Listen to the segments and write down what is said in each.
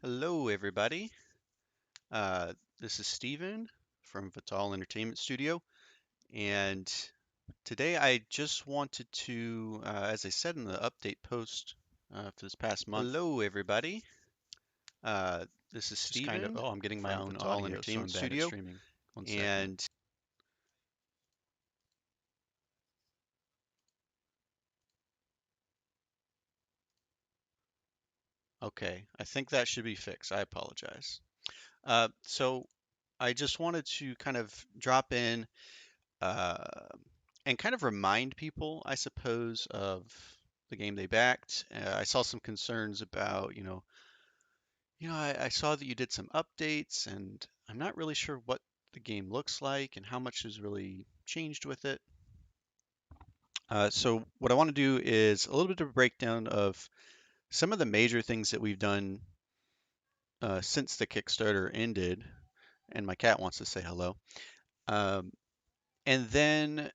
Hello, everybody. Uh, this is Steven from Vital Entertainment Studio, and today I just wanted to, as I said in the update post for this past month. Hello, everybody. This is Just kind of, Steven oh, I'm getting my from own Vital audio, so Entertainment I'm bad at Studio, streaming. One second. and okay, I think that should be fixed. I apologize. So I just wanted to kind of drop in uh, and kind of remind people, I suppose, of the game they backed. I saw some concerns about, I saw that you did some updates, and I'm not really sure what the game looks like and how much has really changed with it. So what I want to do is a little bit of a breakdown of some of the major things that we've done since the Kickstarter ended, and my cat wants to say hello. Um, and then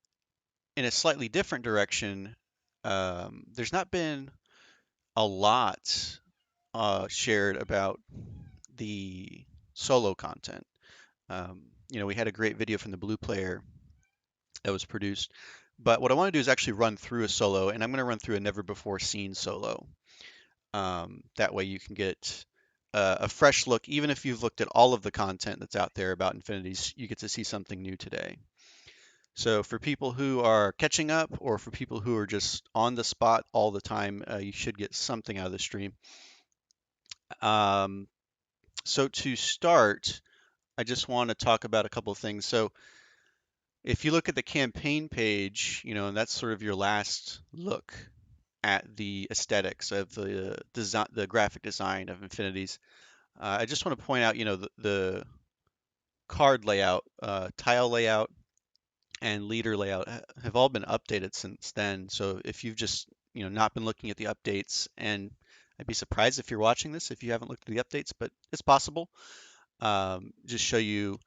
in a slightly different direction, there's not been a lot shared about the solo content. We had a great video from the Blue Player that was produced, but what I want to do is actually run through a solo, and I'm going to run through a never before seen solo. That way you can get a fresh look, even if you've looked at all of the content that's out there about Infinities, you get to see something new today. So for people who are catching up, or for people who are just on the spot all the time, you should get something out of the stream. Um, so to start, I just want to talk about a couple of things. So if you look at the campaign page, and that's sort of your last look at the aesthetics of the design, the graphic design of Infinities. I just want to point out, the card layout, tile layout, and leader layout have all been updated since then. So if you've just, not been looking at the updates, and I'd be surprised if you're watching this if you haven't looked at the updates, but it's possible. Just show you,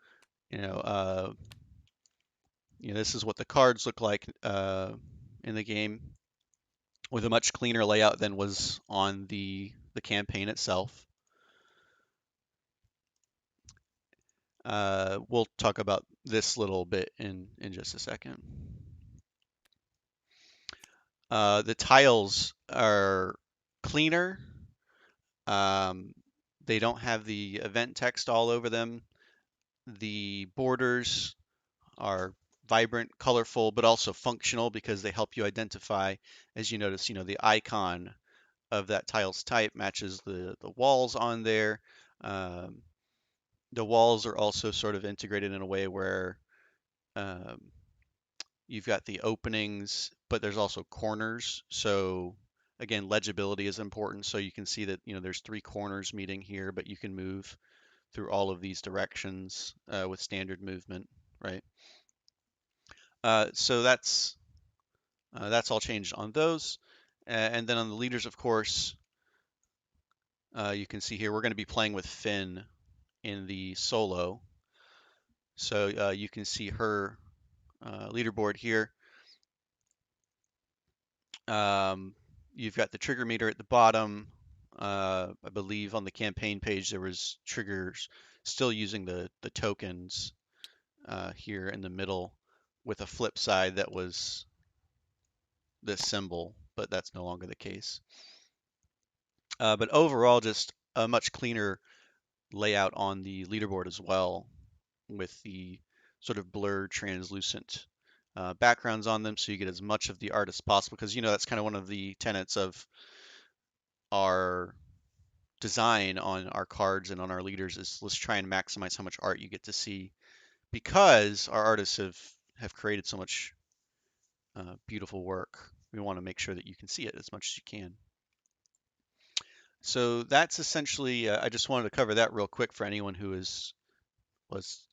you know, uh, this is what the cards look like in the game with a much cleaner layout than was on the campaign itself. We'll talk about this little bit in just a second. The tiles are cleaner. Um, they don't have the event text all over them. The borders are vibrant, colorful, but also functional because they help you identify, as you notice, the icon of that tile's type matches the walls on there. Um, the walls are also sort of integrated in a way where um, you've got the openings, but there's also corners. So again, legibility is important. So you can see that, there's three corners meeting here, but you can move through all of these directions with standard movement, right? So that's all changed on those. And then on the leaders, of course, you can see here we're going to be playing with Finn in the solo. So you can see her leaderboard here. You've got the trigger meter at the bottom. I believe on the campaign page there was triggers still using the tokens here in the middle with a flip side that was this symbol, but that's no longer the case. But overall, just a much cleaner layout on the leaderboard as well, with the sort of blurred, translucent backgrounds on them, so you get as much of the art as possible. Because that's kind of one of the tenets of our design on our cards and on our leaders is let's try and maximize how much art you get to see, because our artists have created so much beautiful work. We want to make sure that you can see it as much as you can. So that's essentially, I just wanted to cover that real quick for anyone who was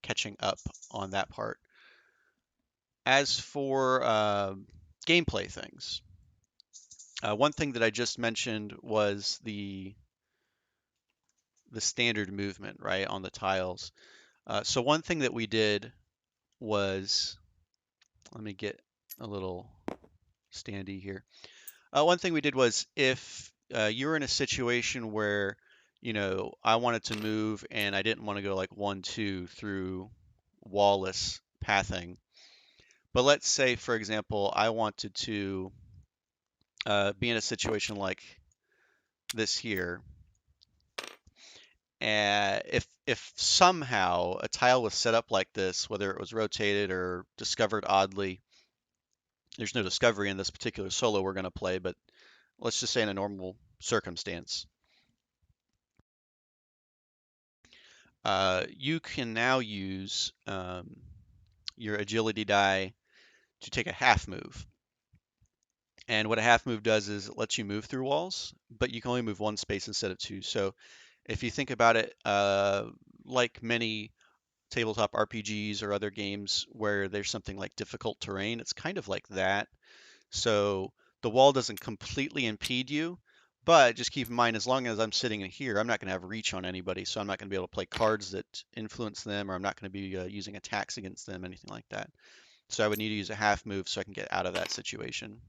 catching up on that part. As for gameplay things, one thing that I just mentioned was the standard movement, right, on the tiles. So one thing that we did was, let me get a little standy here. One thing we did was if you're in a situation where I wanted to move and I didn't want to go like 1, 2 through wallless pathing. But let's say, for example, I wanted to be in a situation like this here. And if somehow a tile was set up like this, whether it was rotated or discovered oddly, there's no discovery in this particular solo we're going to play, but let's just say in a normal circumstance, you can now use your agility die to take a half move. And what a half move does is it lets you move through walls, but you can only move one space instead of two. So if you think about it, like many tabletop RPGs or other games where there's something like difficult terrain, it's kind of like that. So the wall doesn't completely impede you, but just keep in mind, as long as I'm sitting in here, I'm not going to have reach on anybody, so I'm not going to be able to play cards that influence them, or I'm not going to be using attacks against them, anything like that. So I would need to use a half move so I can get out of that situation.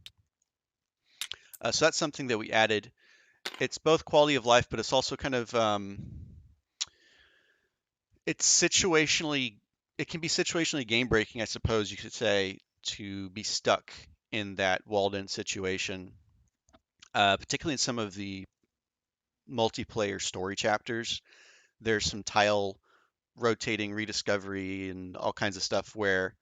So that's something that we added. It's both quality of life, but it's also kind of it's situationally it can be situationally game breaking, I suppose you could say, to be stuck in that walled in situation, particularly in some of the multiplayer story chapters. There's some tile rotating rediscovery and all kinds of stuff where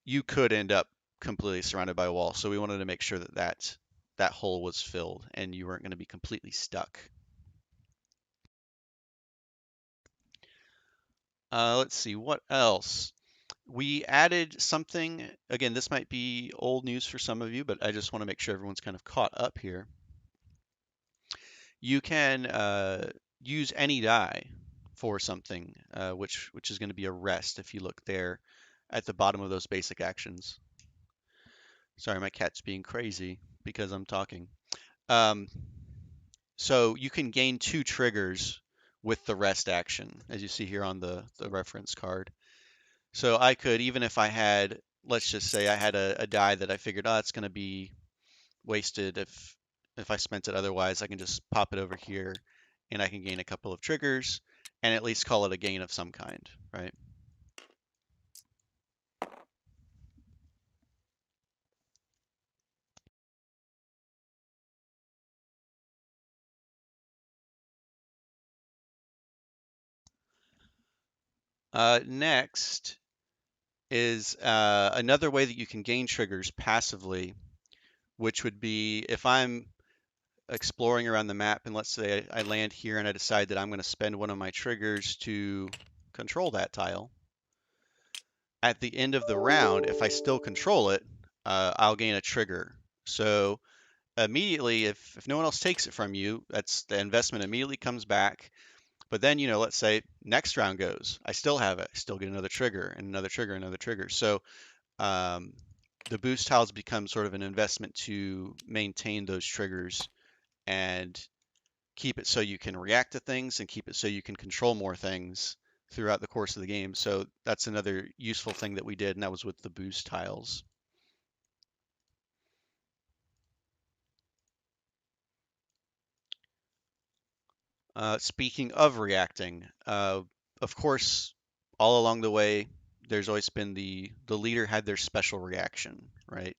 you could end up completely surrounded by a wall. So we wanted to make sure that that hole was filled and you weren't going to be completely stuck. Let's see, what else? We added something. Again, this might be old news for some of you, but I just want to make sure everyone's kind of caught up here. You can use any die for something, which is going to be a rest if you look there at the bottom of those basic actions. Sorry, my cat's being crazy because I'm talking. Um, so you can gain 2 triggers with the rest action, as you see here on the reference card. So I could, even if I had, let's just say I had a die that I figured, oh, it's going to be wasted if I spent it otherwise, I can just pop it over here and I can gain a couple of triggers and at least call it a gain of some kind, right? Next is another way that you can gain triggers passively, which would be if I'm exploring around the map and let's say I land here and I decide that I'm going to spend one of my triggers to control that tile. At the end of the round, if I still control it, I'll gain a trigger. So immediately, if no one else takes it from you, that's the investment immediately comes back. But then, let's say next round goes, I still have it, I still get another trigger and another trigger, another trigger. So um, the boost tiles become sort of an investment to maintain those triggers and keep it so you can react to things and keep it so you can control more things throughout the course of the game. So that's another useful thing that we did, and that was with the boost tiles. Speaking of reacting, of course, all along the way, there's always been the leader had their special reaction, right?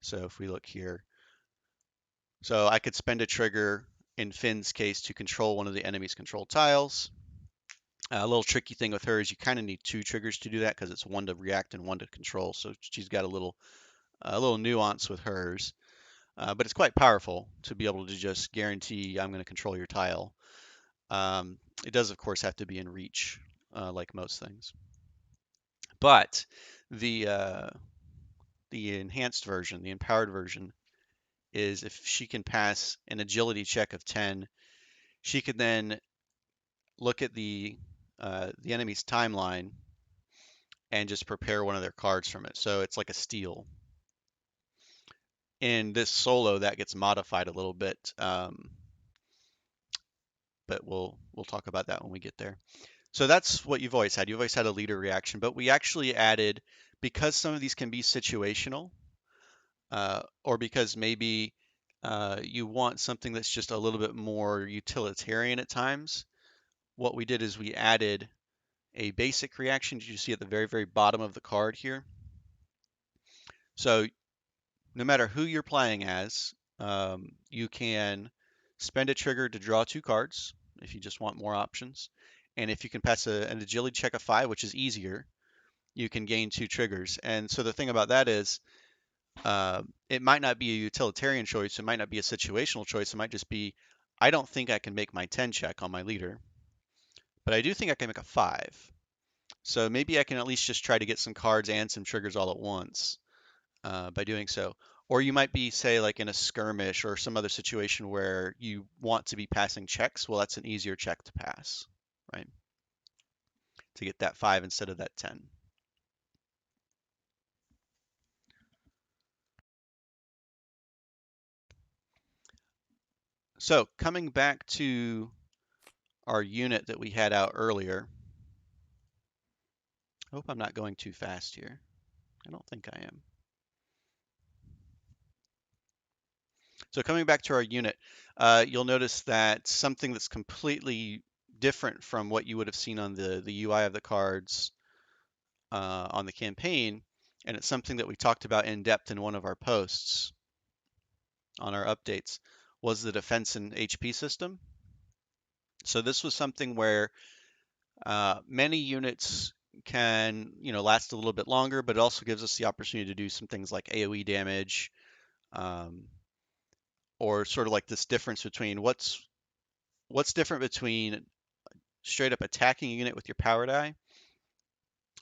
So if we look here, so I could spend a trigger in Finn's case to control one of the enemy's control tiles. A little tricky thing with her is you kind of need 2 triggers to do that because it's one to react and one to control. So she's got a little nuance with hers, but it's quite powerful to be able to just guarantee I'm going to control your tile. It does, of course, have to be in reach, like most things. But the uh, the enhanced version, the empowered version, is if she can pass an agility check of 10, she could then look at the enemy's timeline and just prepare one of their cards from it. So it's like a steal. In this solo, that gets modified a little bit, but we'll talk about that when we get there. So that's what you've always had. You've always had a leader reaction, but we actually added, because some of these can be situational, or because maybe you want something that's just a little bit more utilitarian at times. What we did is we added a basic reaction you see at the very, very bottom of the card here. So no matter who you're playing as, you can spend a trigger to draw 2 cards if you just want more options. And if you can pass an agility check of 5, which is easier, you can gain 2 triggers. And so the thing about that is, it might not be a utilitarian choice. It might not be a situational choice. It might just be, I don't think I can make my 10 check on my leader, but I do think I can make a 5. So maybe I can at least just try to get some cards and some triggers all at once by doing so. Or you might be, say, like in a skirmish or some other situation where you want to be passing checks. Well, that's an easier check to pass, right? To get that 5 instead of that 10. So coming back to our unit that we had out earlier. I hope I'm not going too fast here. I don't think I am. So coming back to our unit, you'll notice that something that's completely different from what you would have seen on the UI of the cards on the campaign, and it's something that we talked about in depth in one of our posts on our updates, was the defense and HP system. So this was something where many units can, last a little bit longer, but it also gives us the opportunity to do some things like AoE damage, um, or sort of like this difference between what's different between straight up attacking a unit with your power die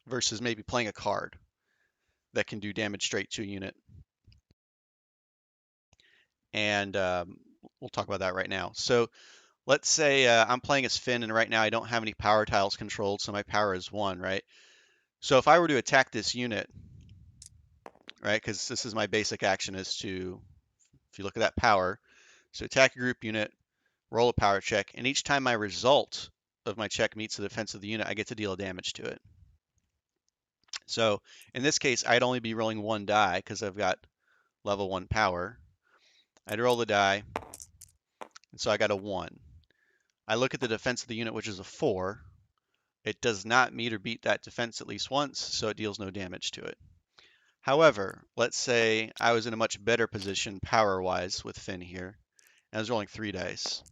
versus maybe playing a card that can do damage straight to a unit. And we'll talk about that right now. So let's say I'm playing as Finn, and right now I don't have any power tiles controlled, so my power is 1, right? So if I were to attack this unit, right, because this is my basic action is to, if you look at that power, so attack a group unit, roll a power check, and each time my result of my check meets the defense of the unit, I get to deal damage to it. So in this case, I'd only be rolling 1 die because I've got level 1 power. I'd roll the die, and so I got a 1. I look at the defense of the unit, which is a 4. It does not meet or beat that defense at least once, so it deals no damage to it. However, let's say I was in a much better position power-wise with Finn here, and I was rolling 3 dice.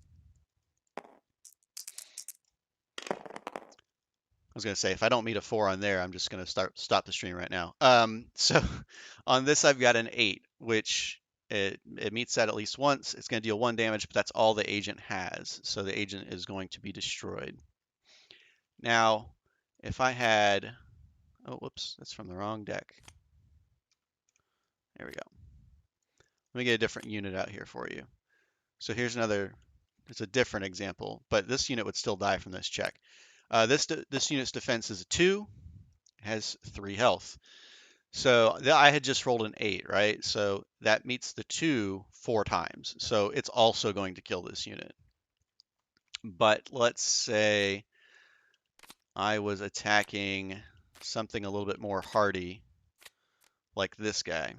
I was going to say, if I don't meet a 4 on there, I'm just going to stop the stream right now. So on this, I've got an 8, which it meets that at least once. It's going to deal 1 damage, but that's all the agent has. So the agent is going to be destroyed. Now, if I had, oh, whoops, that's from the wrong deck. There we go. Let me get a different unit out here for you. So here's another, it's a different example, but this unit would still die from this check. This unit's defense is a 2, has 3 health. So I had just rolled an 8, right? So that meets the 2 4 times. So it's also going to kill this unit. But let's say I was attacking something a little bit more hardy, like this guy.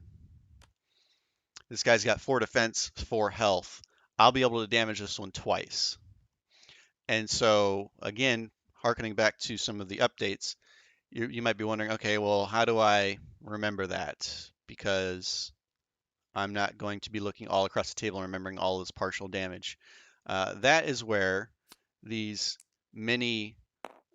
This guy's got 4 defense, 4 health. I'll be able to damage this one twice. And so, again, harkening back to some of the updates, you might be wondering, okay, well, how do I remember that? Because I'm not going to be looking all across the table and remembering all this partial damage. That is where these mini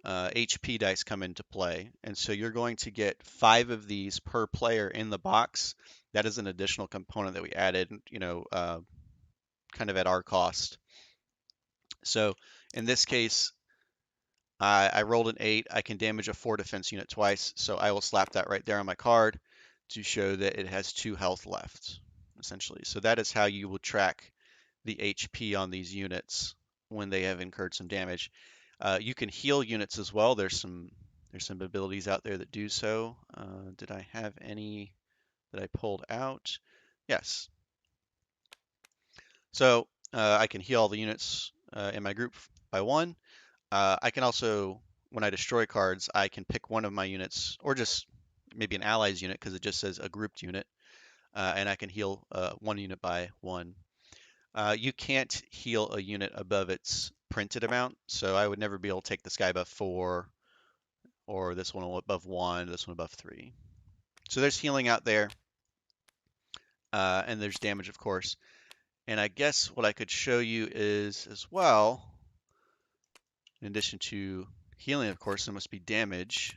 HP dice come into play. And so you're going to get 5 of these per player in the box. That is an additional component that we added, kind of at our cost. So in this case, I rolled an 8. I can damage a 4 defense unit twice. So I will slap that right there on my card to show that it has 2 health left, essentially. So that is how you will track the HP on these units when they have incurred some damage. You can heal units as well. There's some abilities out there that do so. Did I have any that I pulled out? Yes. So I can heal all the units in my group by 1. I can also, when I destroy cards, I can pick one of my units, or just maybe an ally's unit because it just says a grouped unit, and I can heal 1 unit by 1. You can't heal a unit above its printed amount, so I would never be able to take this guy above 4, or this one above 1, this one above 3. So there's healing out there, and there's damage, of course. And I guess what I could show you is, as well, in addition to healing, of course, there must be damage.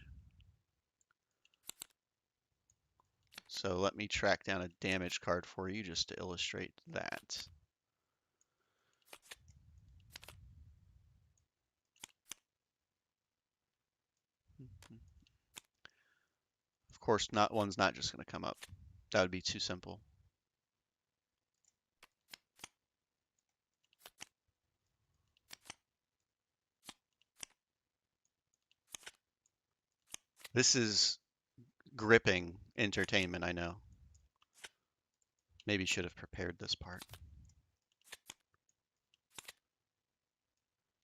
So let me track down a damage card for you just to illustrate that. Of course, one's not just going to come up. That would be too simple. This is gripping entertainment, I know. Maybe should have prepared this part.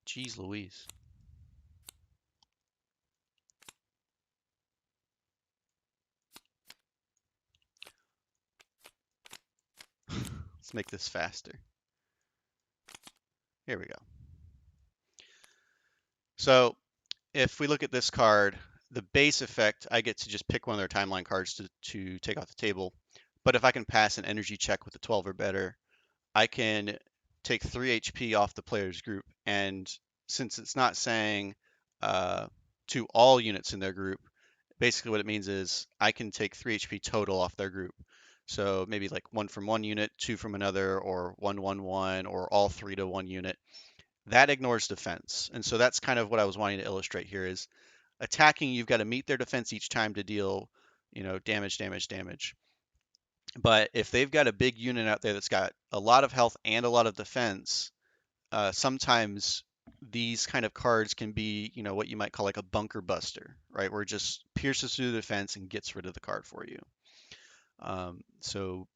Jeez Louise. Let's make this faster. Here we go. So if we look at this card, the base effect, I get to just pick one of their timeline cards to take off the table. But if I can pass an energy check with a 12 or better, I can take 3 HP off the player's group. And since it's not saying to all units in their group, basically what it means is I can take 3 HP total off their group. So maybe like 1 from one unit, 2 from another, or 1, 1, 1, or all 3 to one unit. That ignores defense. And so that's kind of what I was wanting to illustrate here is attacking, you've got to meet their defense each time to deal, damage, damage, damage. But if they've got a big unit out there that's got a lot of health and a lot of defense, sometimes these kind of cards can be, what you might call like a bunker buster, right? Where it just pierces through the defense and gets rid of the card for you. So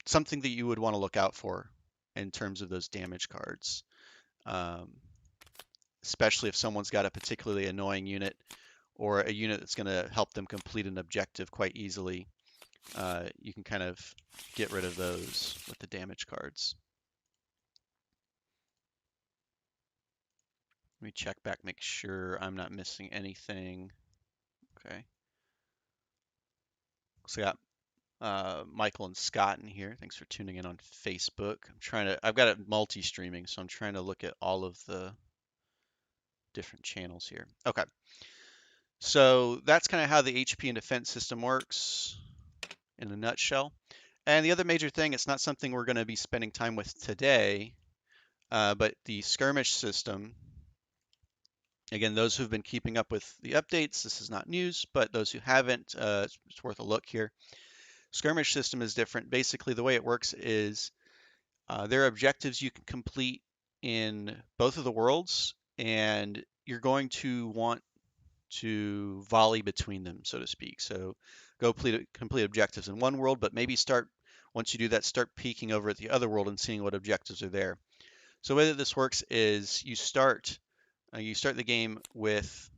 something that you would want to look out for in terms of those damage cards, especially if someone's got a particularly annoying unit or a unit that's going to help them complete an objective quite easily. You can kind of get rid of those with the damage cards. Let me check back, make sure I'm not missing anything. Okay. So I got Michael and Scott in here. Thanks for tuning in on Facebook. I've got it multi-streaming, so I'm trying to look at all of the different channels here. Okay. So that's kind of how the HP and defense system works in a nutshell. And the other major thing, it's not something we're going to be spending time with today, but the skirmish system, again, those who've been keeping up with the updates, this is not news, but those who haven't, it's worth a look here. Skirmish system is different. Basically, the way it works is there are objectives you can complete in both of the worlds, and you're going to want to volley between them, so to speak. So go complete objectives in one world, but maybe once you do that, start peeking over at the other world and seeing what objectives are there. So the way that this works is you start the game with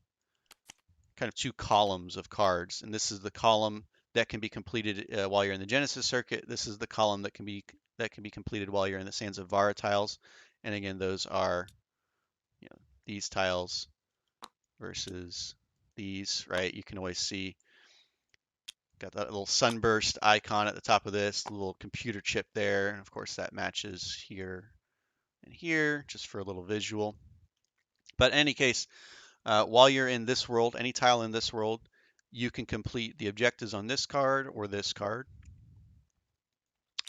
kind of 2 columns of cards, and this is the column that can be completed while you're in the Genesis circuit. This is the column that can be completed while you're in the Sands of Vara tiles. And again, those are these tiles versus these, right? You can always see got that little sunburst icon at the top of this, the little computer chip there, and of course that matches here and here just for a little visual. But in any case, while you're in this world, any tile in this world, you can complete the objectives on this card or this card.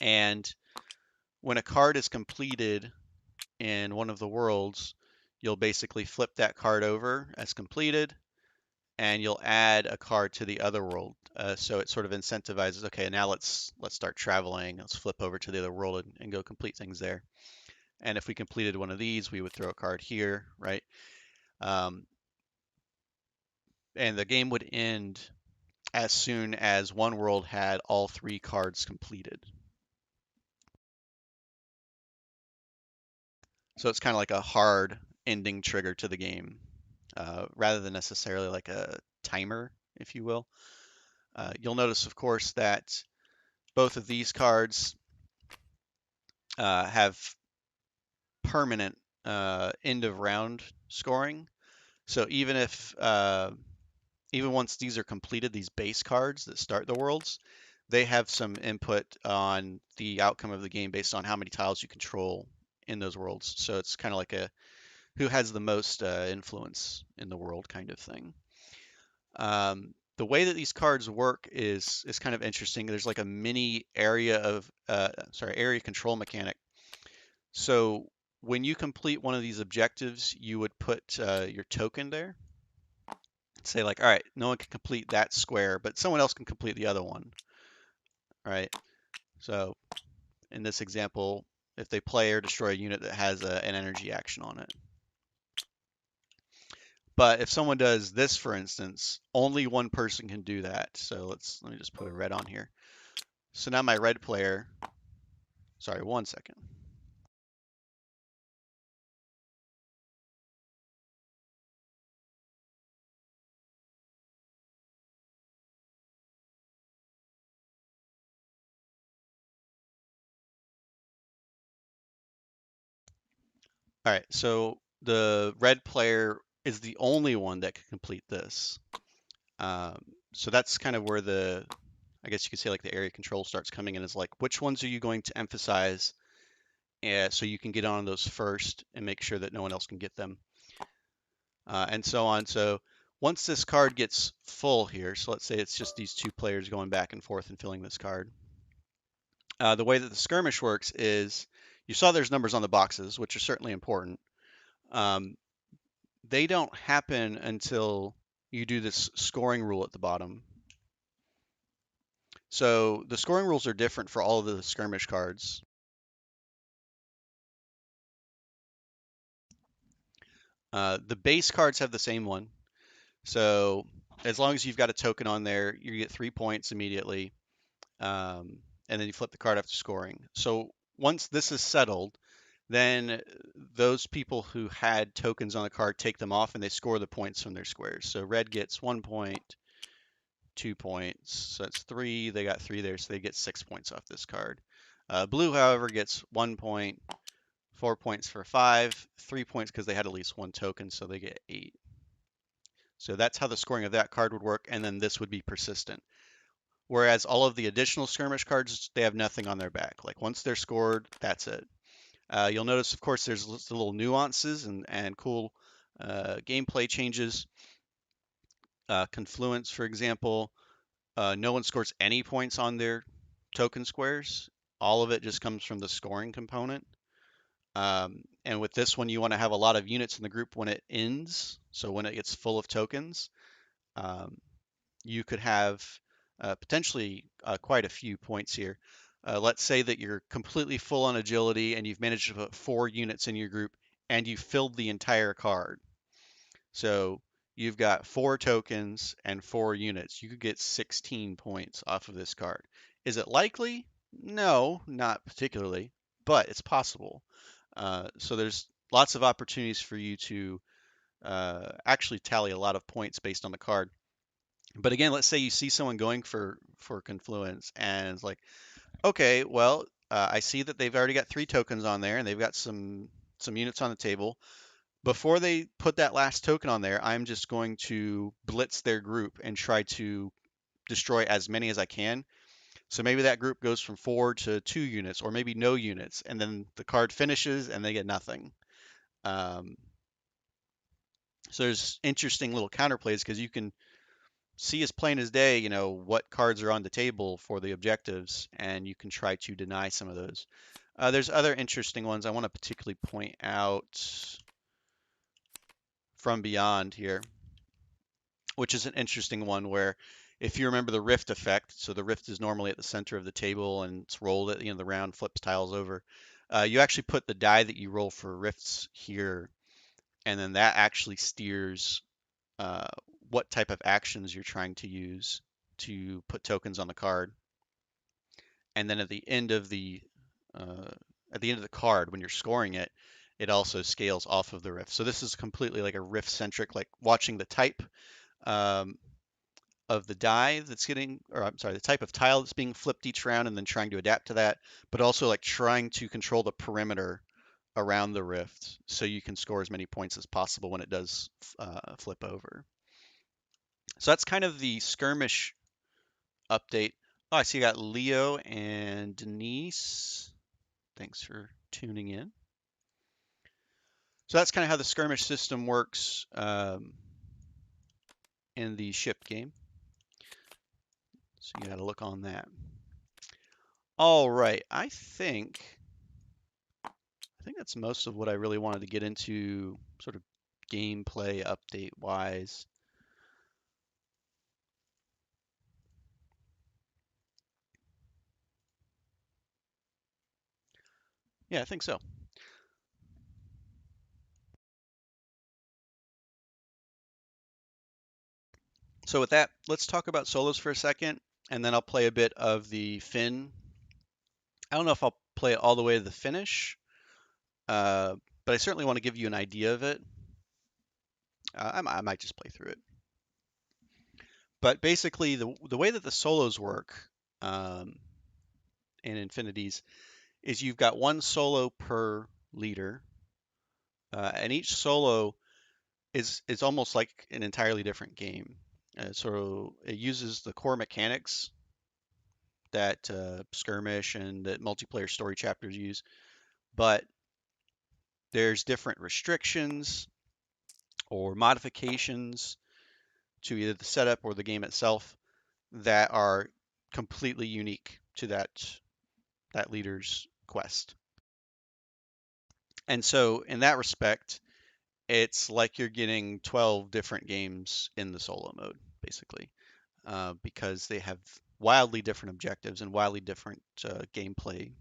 And when a card is completed in one of the worlds, you'll basically flip that card over as completed, and you'll add a card to the other world. So it sort of incentivizes, okay, now let's start traveling. Let's flip over to the other world and go complete things there. And if we completed one of these, we would throw a card here, right? And the game would end as soon as one world had all 3 cards completed. So it's kind of like a hard ending trigger to the game, rather than necessarily like a timer, if you will. You'll notice, of course, that both of these cards have permanent end of round scoring. So even once these are completed, these base cards that start the worlds, they have some input on the outcome of the game based on how many tiles you control in those worlds. So it's kind of like a who has the most influence in the world kind of thing. The way that these cards work is kind of interesting. There's like a mini area of area control mechanic. So when you complete one of these objectives, you would put your token there. Say like, all right, no one can complete that square, but someone else can complete the other one. All right. So in this example, if they play or destroy a unit that has an energy action on it. But if someone does this, for instance, only one person can do that. So let me just put a red on here. So now my red player, sorry, 1 second. All right, so the red player is the only one that can complete this. So that's kind of where I guess you could say like the area control starts coming in, is like, which ones are you going to emphasize so you can get on those first and make sure that no one else can get them, and so on. So once this card gets full here, so let's say it's just these two players going back and forth and filling this card. The way that the skirmish works is you saw there's numbers on the boxes, which are certainly important. Um, they don't happen until you do this scoring rule at the bottom. So the scoring rules are different for all of the skirmish cards. The base cards have the same one. So as long as you've got a token on there, you get 3 points immediately. And then you flip the card after scoring. So once this is settled, then those people who had tokens on the card take them off and they score the points from their squares. So red gets 1 point, 2 points, so that's 3. They got 3 there, so they get 6 points off this card. Blue, however, gets 1 point, 4 points for 5, 3 points because they had at least one token, so they get 8. So that's how the scoring of that card would work, and then this would be persistent. Whereas all of the additional skirmish cards, they have nothing on their back. Like once they're scored, that's it. You'll notice, of course, there's little nuances and cool gameplay changes. Confluence, for example, no one scores any points on their token squares. All of it just comes from the scoring component. And with this one, you want to have a lot of units in the group when it ends. So when it gets full of tokens, um, you could have potentially quite a few points here. Let's say that you're completely full on agility and you've managed to put 4 units in your group and you filled the entire card. So you've got 4 tokens and 4 units. You could get 16 points off of this card. Is it likely? No, not particularly, but it's possible. So there's lots of opportunities for you to actually tally a lot of points based on the card. But again, let's say you see someone going for confluence and it's like, okay, well, I see that they've already got 3 tokens on there and they've got some units on the table. Before they put that last token on there, I'm just going to blitz their group and try to destroy as many as I can. So maybe that group goes from 4 to 2 units, or maybe no units, and then the card finishes and they get nothing. Um, so there's interesting little counterplays because you can see as plain as day, what cards are on the table for the objectives, and you can try to deny some of those. There's other interesting ones I want to particularly point out from Beyond here, which is an interesting one where if you remember the rift effect, so the rift is normally at the center of the table and it's rolled at the end of the round, flips tiles over. You actually put the die that you roll for rifts here, and then that actually steers uh, what type of actions you're trying to use to put tokens on the card. And then uh, at the end of the card, when you're scoring it, it also scales off of the rift. So this is completely like a rift centric, like watching the type um, of the die that's getting, or I'm sorry, the type of tile that's being flipped each round, and then trying to adapt to that, but also like trying to control the perimeter around the rift so you can score as many points as possible when it does flip over. So that's kind of the skirmish update. Oh, I see you got Leo and Denise. Thanks for tuning in. So that's kind of how the skirmish system works in the ship game. So you got to look on that. All right, I think that's most of what I really wanted to get into, sort of gameplay update wise. Yeah, I think so. So with that, let's talk about solos for a second, and then I'll play a bit of the Finn. I don't know if I'll play it all the way to the finish, uh, but I certainly want to give you an idea of it. I might just play through it. But basically, the way that the solos work um, in Infinities is you've got one solo per leader, and each solo is almost like an entirely different game. So it uses the core mechanics that Skirmish and that multiplayer story chapters use, but there's different restrictions or modifications to either the setup or the game itself that are completely unique to that leader's quest. And so in that respect, it's like you're getting 12 different games in the solo mode, basically, because they have wildly different objectives and wildly different gameplay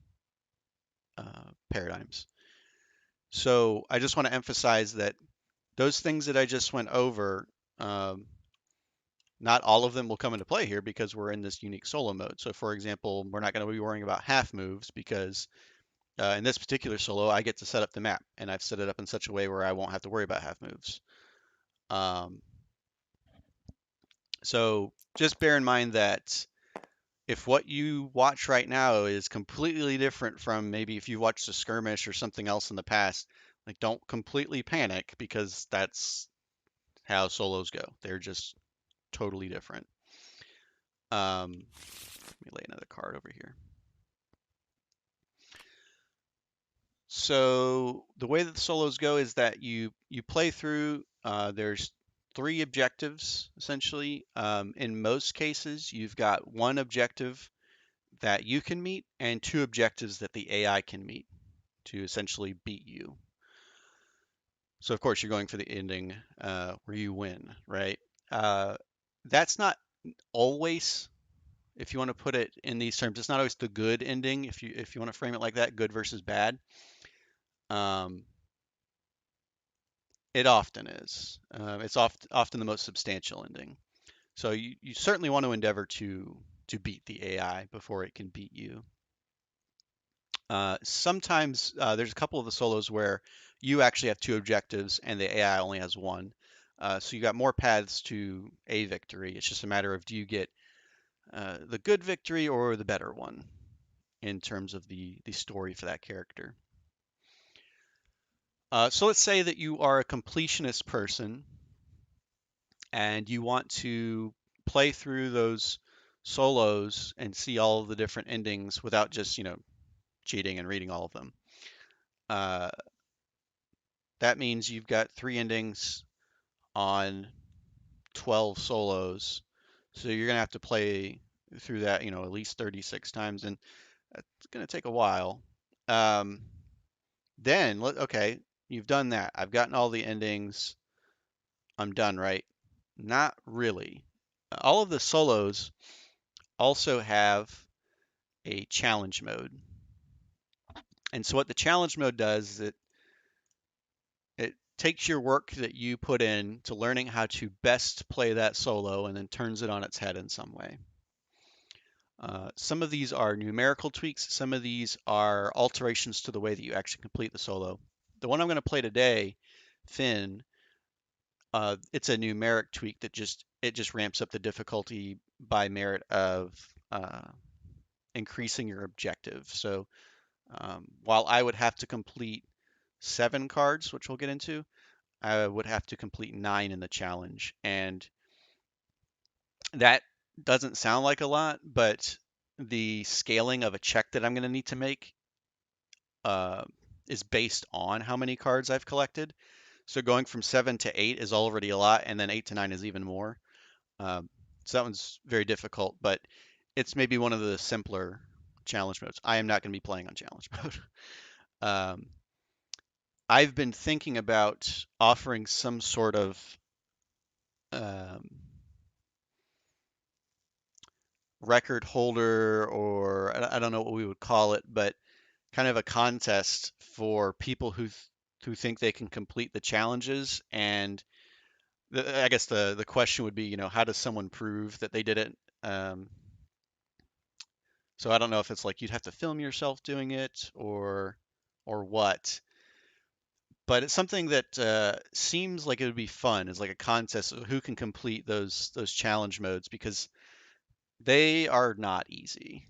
paradigms. So I just want to emphasize that those things that I just went over, um, not all of them will come into play here because we're in this unique solo mode. So for example, we're not going to be worrying about half moves because in this particular solo, I get to set up the map, and I've set it up in such a way where I won't have to worry about half moves. Um, so just bear in mind that if what you watch right now is completely different from maybe if you watched a skirmish or something else in the past, like don't completely panic because that's how solos go. They're just totally different. Let me lay another card over here. So the way that the solos go is that you play through. There's three objectives essentially. In most cases, you've got one objective that you can meet and two objectives that the AI can meet to essentially beat you. So of course you're going for the ending where you win, right? Uh, that's not always, if you want to put it in these terms, it's not always the good ending. If you want to frame it like that, good versus bad. Um, it often is. It's often the most substantial ending. So you certainly want to endeavor to beat the AI before it can beat you. Sometimes there's a couple of the solos where you actually have two objectives and the AI only has one. So you got more paths to a victory. It's just a matter of do you get the good victory or the better one in terms of the story for that character. So let's say that you are a completionist person and you want to play through those solos and see all of the different endings without just, cheating and reading all of them. Uh, that means you've got three endings on 12 solos. So you're going to have to play through that, at least 36 times, and it's going to take a while. Um, then, okay, you've done that. I've gotten all the endings. I'm done, right? Not really. All of the solos also have a challenge mode. And so what the challenge mode does is it takes your work that you put in to learning how to best play that solo and then turns it on its head in some way. Some of these are numerical tweaks. Some of these are alterations to the way that you actually complete the solo. The one I'm going to play today, Finn, it's a numeric tweak that just ramps up the difficulty by merit of increasing your objective. So while I would have to complete 7 cards, which we'll get into, I would have to complete 9 in the challenge. And that doesn't sound like a lot, but the scaling of a check that I'm going to need to make uh, is based on how many cards I've collected. So going from 7 to 8 is already a lot, and then 8 to 9 is even more. Um, so that one's very difficult, but it's maybe one of the simpler challenge modes. I am not going to be playing on challenge mode. Um, I've been thinking about offering some sort of um, record holder, or I don't know what we would call it, but kind of a contest for people who think they can complete the challenges. And I guess the question would be, how does someone prove that they did it? Um, so I don't know if it's like you'd have to film yourself doing it or what, but it's something that seems like it would be fun. It's like a contest of who can complete those challenge modes because they are not easy,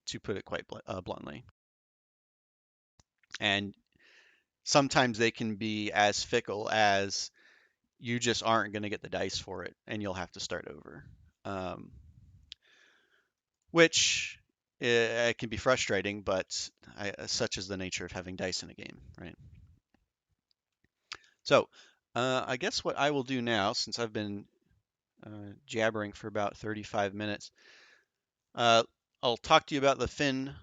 to put it quite bluntly. And sometimes they can be as fickle as you just aren't going to get the dice for it and you'll have to start over. Um, which can be frustrating, but such is the nature of having dice in a game, right? So, I guess what I will do now, since I've been jabbering for about 35 minutes, uh, I'll talk to you about the Finn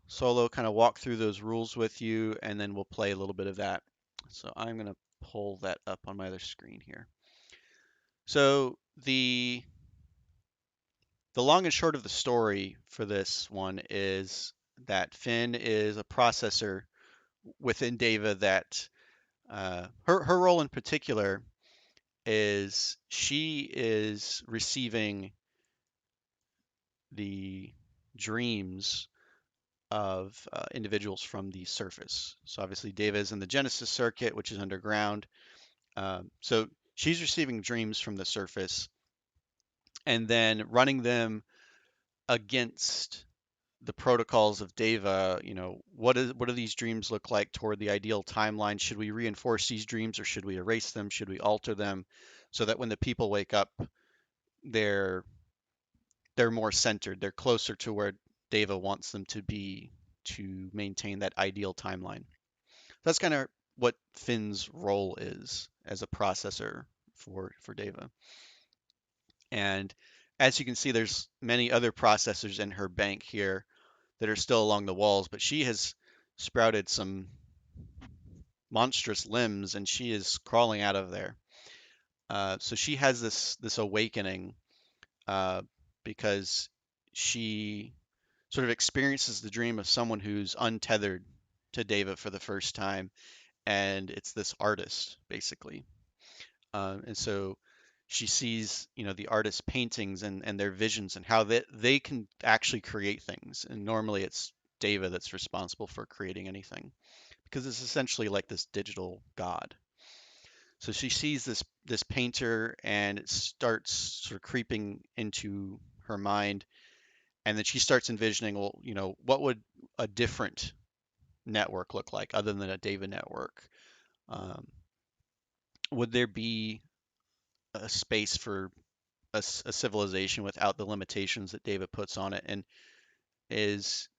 solo, kind of walk through those rules with you, and then we'll play a little bit of that. So I'm going to pull that up on my other screen here. So the long and short of the story for this one is that Finn is a processor within Deva that her role in particular is she is receiving the dreams of individuals from the surface. So obviously Deva is in the Genesis circuit, which is underground. So she's receiving dreams from the surface and then running them against the protocols of Deva. What do these dreams look like toward the ideal timeline? Should we reinforce these dreams or should we erase them? Should we alter them so that when the people wake up, they're they're more centered, they're closer to where Deva wants them to be to maintain that ideal timeline. That's kind of what Finn's role is as a processor for Deva. And as you can see, there's many other processors in her bank here that are still along the walls, but she has sprouted some monstrous limbs and she is crawling out of there. So she has this awakening uh, because she sort of experiences the dream of someone who's untethered to Deva for the first time, and it's this artist basically. And so she sees, the artist's paintings and their visions and how they can actually create things. And normally it's Deva that's responsible for creating anything because it's essentially like this digital god. So she sees this painter and it starts sort of creeping into her mind, and then she starts envisioning, well, what would a different network look like other than a Deva network? Um, would there be a space for a civilization without the limitations that Deva puts on it? And is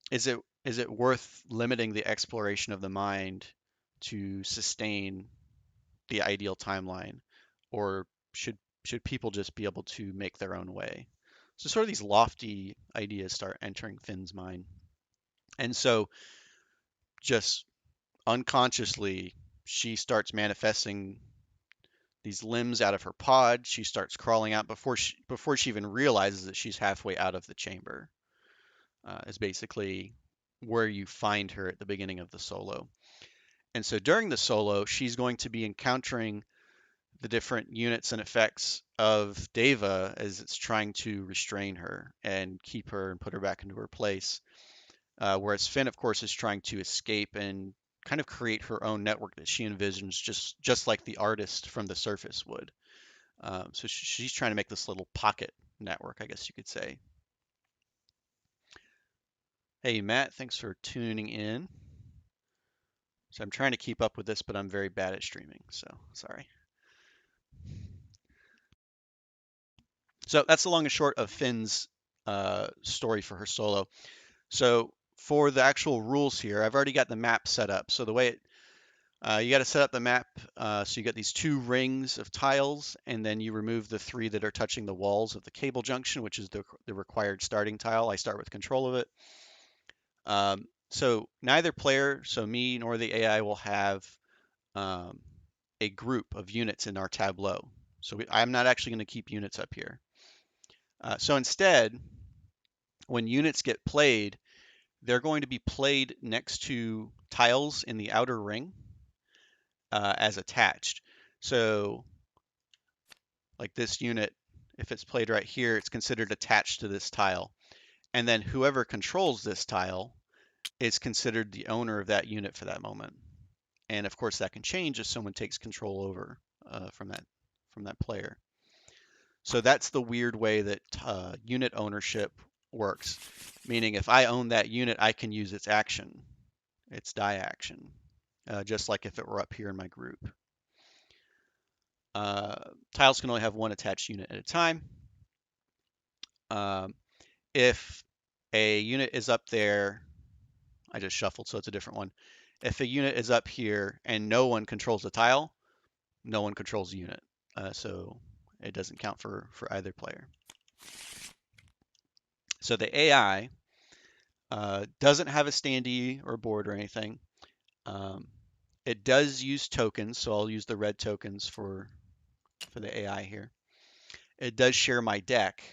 is it worth limiting the exploration of the mind to sustain the ideal timeline, or should people just be able to make their own way? So sort of these lofty ideas start entering Finn's mind, and so just unconsciously she starts manifesting these limbs out of her pod. She starts crawling out before she even realizes that she's halfway out of the chamber. Is basically where you find her at the beginning of the solo. And so during the solo, she's going to be encountering the different units and effects of Deva as it's trying to restrain her and keep her and put her back into her place. Whereas Finn, of course, is trying to escape and kind of create her own network that she envisions, just like the artist from the surface would. So she's trying to make this little pocket network, I guess you could say. Hey, Matt, thanks for tuning in. So I'm trying to keep up with this, but I'm very bad at streaming, so sorry. So that's the long and short of Finn's story for her solo. So for the actual rules here, I've already got the map set up. So the way you got to set up the map. So you got these 2 rings of tiles, and then you remove the 3 that are touching the walls of the cable junction, which is the required starting tile. I start with control of it. So neither player, so me nor the AI, will have um, a group of units in our tableau. So I'm not actually going to keep units up here. So instead, when units get played, they're going to be played next to tiles in the outer ring as attached. So like this unit, if it's played right here, it's considered attached to this tile. And then whoever controls this tile is considered the owner of that unit for that moment. And of course, that can change if someone takes control over from that player. So that's the weird way that unit ownership works. Meaning, if I own that unit, I can use its action, its die action, just like if it were up here in my group. Tiles can only have 1 attached unit at a time. If a unit is up there, I just shuffled, so it's a different one. If a unit is up here and no one controls the tile, no one controls the unit. So it doesn't count for either player. So the AI doesn't have a standee or board or anything. It does use tokens, so I'll use the red tokens for the AI here. It does share my deck,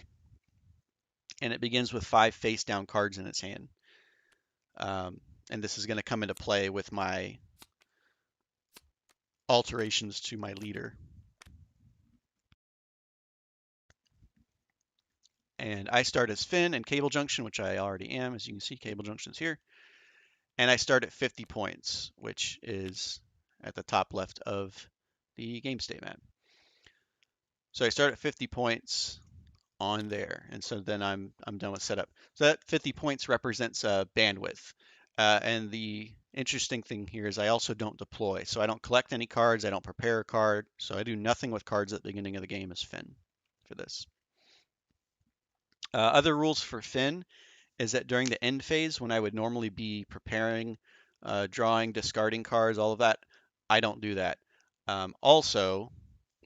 and it begins with 5 face-down cards in its hand. And this is going to come into play with my alterations to my leader. And I start as Finn and Cable Junction, which I already am. As you can see, Cable Junction's here. And I start at 50 points, which is at the top left of the game state map. So I start at 50 points on there, and so then I'm done with setup. So that 50 points represents bandwidth. And the interesting thing here is I also don't deploy. So I don't collect any cards, I don't prepare a card, so I do nothing with cards at the beginning of the game as Finn for this. Other rules for Finn is that during the end phase, when I would normally be preparing, drawing, discarding cards, all of that, I don't do that. Also,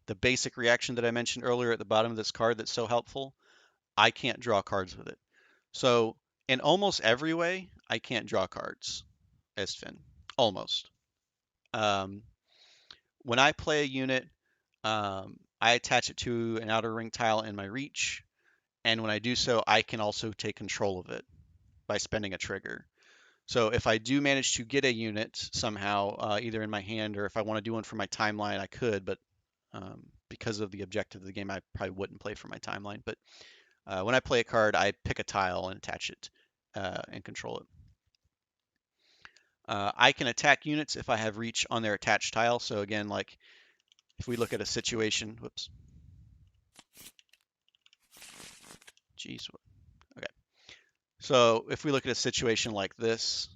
the basic reaction that I mentioned earlier at the bottom of this card that's so helpful, I can't draw cards with it. So in almost every way, I can't draw cards as Finn. Almost. When I play a unit, I attach it to an outer ring tile in my reach. And when I do so, I can also take control of it by spending a trigger. So if I do manage to get a unit somehow, either in my hand or if I want to do one for my timeline, I could, but because of the objective of the game, I probably wouldn't play for my timeline. But when I play a card, I pick a tile and attach it and control it. I can attack units if I have reach on their attached tile. So again, like if we look at a situation, whoops. Geez. Okay. So if we look at a situation like this,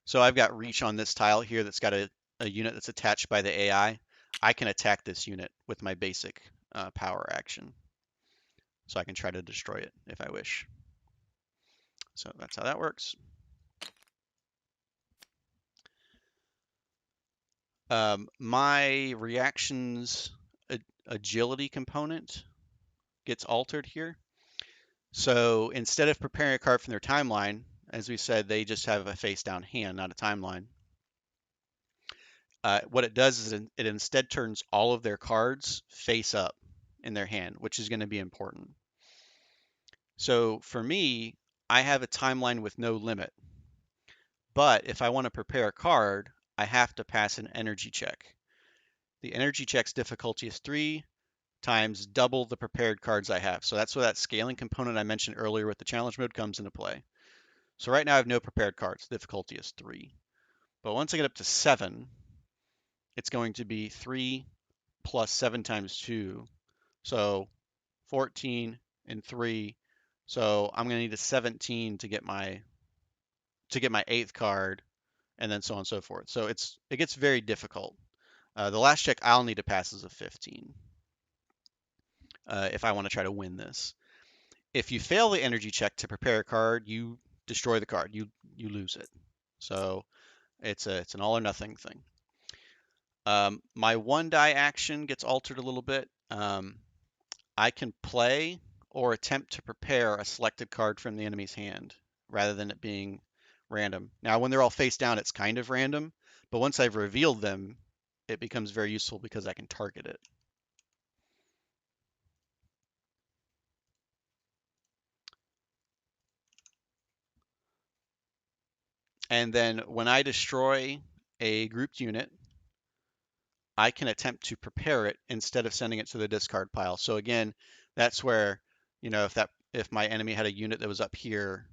so I've got reach on this tile here that's got a unit that's attached by the AI. I can attack this unit with my basic power action. So I can try to destroy it if I wish. So that's how that works. My reactions agility component gets altered here. So instead of preparing a card from their timeline, as we said, they just have a face down hand, not a timeline. What it does is it instead turns all of their cards face up in their hand, which is going to be important. So for me, I have a timeline with no limit. But if I want to prepare a card, I have to pass an energy check. The energy check's difficulty is 3 times double the prepared cards I have. So that's where that scaling component I mentioned earlier with the challenge mode comes into play. So right now I have no prepared cards. Difficulty is 3. But once I get up to 7, it's going to be 3 plus 7 times 2. So 14 and 3. So I'm going to need a 17 to get my to get my 8th card, and then so on and so forth. So it gets very difficult. The last check I'll need to pass is a 15 if I want to try to win this. If you fail the energy check to prepare a card, you destroy the card. You lose it. So it's an all or nothing thing. My 1 die action gets altered a little bit. I can play or attempt to prepare a selected card from the enemy's hand rather than it being random. Now, when they're all face down, it's kind of random, but once I've revealed them, it becomes very useful because I can target it. And then when I destroy a grouped unit, I can attempt to prepare it instead of sending it to the discard pile. So again, that's where, if my enemy had a unit that was up here